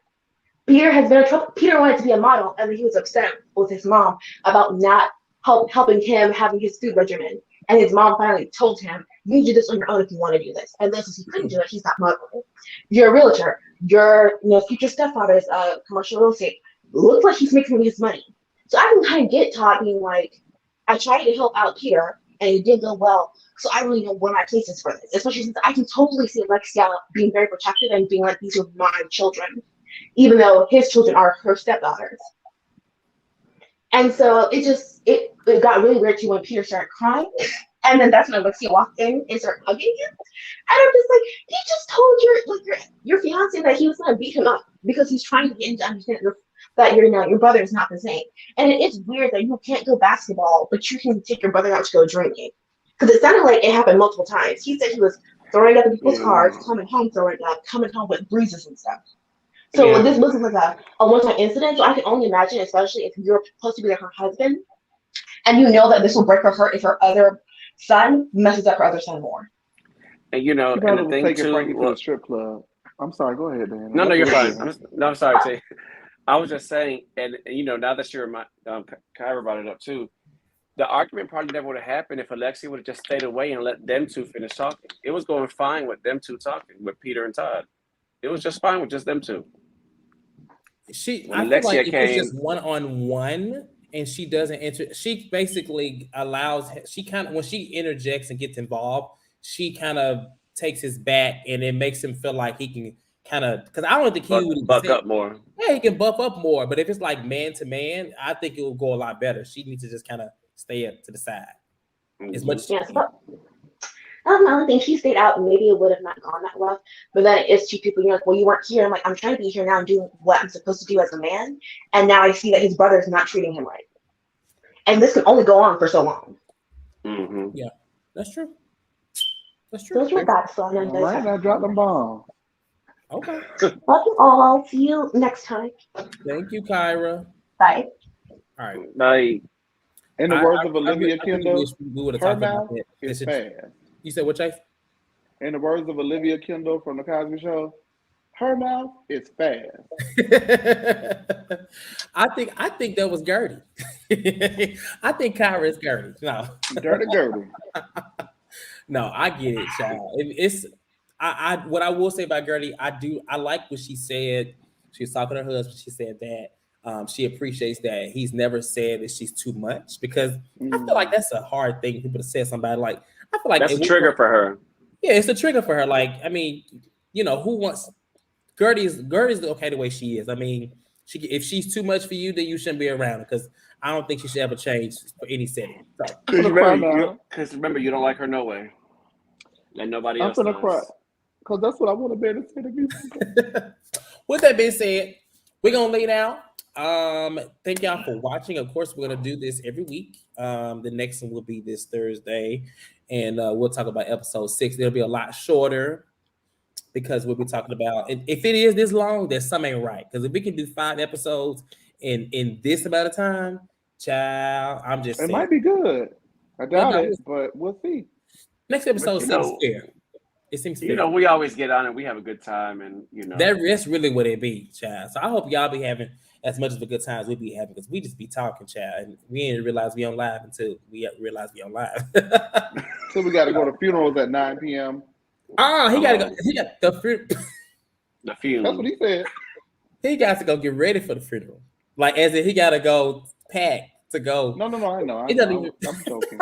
Peter has been in trouble. Peter wanted to be a model, and he was upset with his mom about not helping him having his food regimen. And his mom finally told him, "You need to do this on your own if you want to do this." And then since he couldn't do it, he's not modeling. You're a realtor. Your future stepfather is commercial real estate. Looks like he's making his money. So I can kind of get Todd being like, I tried to help out Peter, and it didn't go well. So I really know where my place is for this. Especially since I can totally see Alexia being very protective and being like, these are my children, even though his children are her stepdaughters. And so it got really weird too when Peter started crying. And then that's when Alexia walked in and started hugging him. And I'm just like, he just told your fiance that he was gonna beat him up because he's trying to get him to understand that your brother is not the same. And it's weird that you can't go basketball, but you can take your brother out to go drinking. Because it sounded like it happened multiple times. He said he was throwing up in people's cars, coming home throwing up, coming home with bruises and stuff. So this wasn't like a one-time incident. So I can only imagine, especially if you're supposed to be like her husband, and you know that this will break her heart if her other son messes up her other son more. And and the thing taking too. Frankie to the strip club. I'm sorry. Go ahead, Dan. No, you're fine. I'm sorry, Tay. I was just saying, and now that you're Kyra brought it up too. The argument probably never would have happened if Alexia would have just stayed away and let them two finish talking. It was going fine with them two talking, with Peter and Todd. It was just fine with just them two. I feel like if it's just one-on-one and she doesn't enter, she basically allows, when she interjects and gets involved, she kind of takes his back and it makes him feel like he can kind of, because I don't think he would buck up more. Yeah, he can buff up more, but if it's like man to man, I think it will go a lot better. She needs to just kind of stay up to the side. As much as that's the only thing. She stayed out, maybe it would have not gone that well. But then it's two people, you're like, well, you weren't here. I'm like, I'm trying to be here now and doing what I'm supposed to do as a man. And now I see that his brother is not treating him right. And this can only go on for so long. Mm-hmm. Yeah, that's true. Those were bad fun. All right, now drop them bombs. Okay. Love you all. See you next time. Thank you, Kyra. Bye. All right. Bye. In the words of Olivia Kendall, her mouth is fast. You said what, Chase? In the words of Olivia Kendall from The Cosby Show, her mouth is fast. I think that was Gertie. I think Kyra is Gertie. No. Gertie. No, I get it, child. What I will say about Gertie, I like what she said. She was talking to her husband. She said that she appreciates that he's never said that she's too much, because I feel like that's a hard thing for people to say to somebody. Like, I feel like that's a trigger for her. Yeah, it's a trigger for her. Like, I mean, who wants Gertie's okay the way she is. I mean, if she's too much for you, then you shouldn't be around her, because I don't think she should ever change for any setting. Because remember, you don't like her no way. And nobody else does. I'm gonna cry. Because that's what I want to be able to say to people. With that being said, we're gonna lay down. Thank y'all for watching. Of course, we're gonna do this every week. The next one will be this Thursday, and we'll talk about episode 6. It'll be a lot shorter because we'll be talking about, if it is this long, there's something ain't right. Because if we can do 5 episodes in this amount of time, child, I'm just saying. It might be good. I doubt it, but we'll see. Next episode seems fair. It seems fair. We always get on and we have a good time, and that's really what it be, child. So I hope y'all be having as much of a good time as we be having, because we just be talking, child, and we didn't realize we on live until we realized we on live. So we got to go to funerals at 9 p.m. He got to go. He got the funeral. The funeral. That's what he said. He got to go get ready for the funeral, like as if he got to go pack to go. No, I know. I'm joking.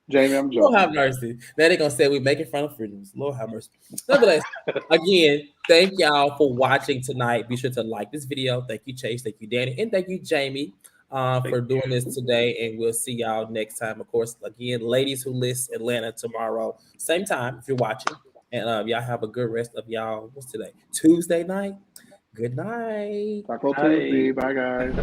Jamie, I'm Lord have joking. mercy. Now they're gonna say we making fun of freedoms. Lord have mercy. Nevertheless, again, thank y'all for watching tonight. Be sure to like this video. Thank you, Chase. Thank you, Danny, and thank you, Jamie, for doing this today. And we'll see y'all next time. Of course, again, ladies who list Atlanta tomorrow, same time if you're watching. And y'all have a good rest of y'all. What's today? Tuesday night. Good night. Taco Tuesday. Bye, guys.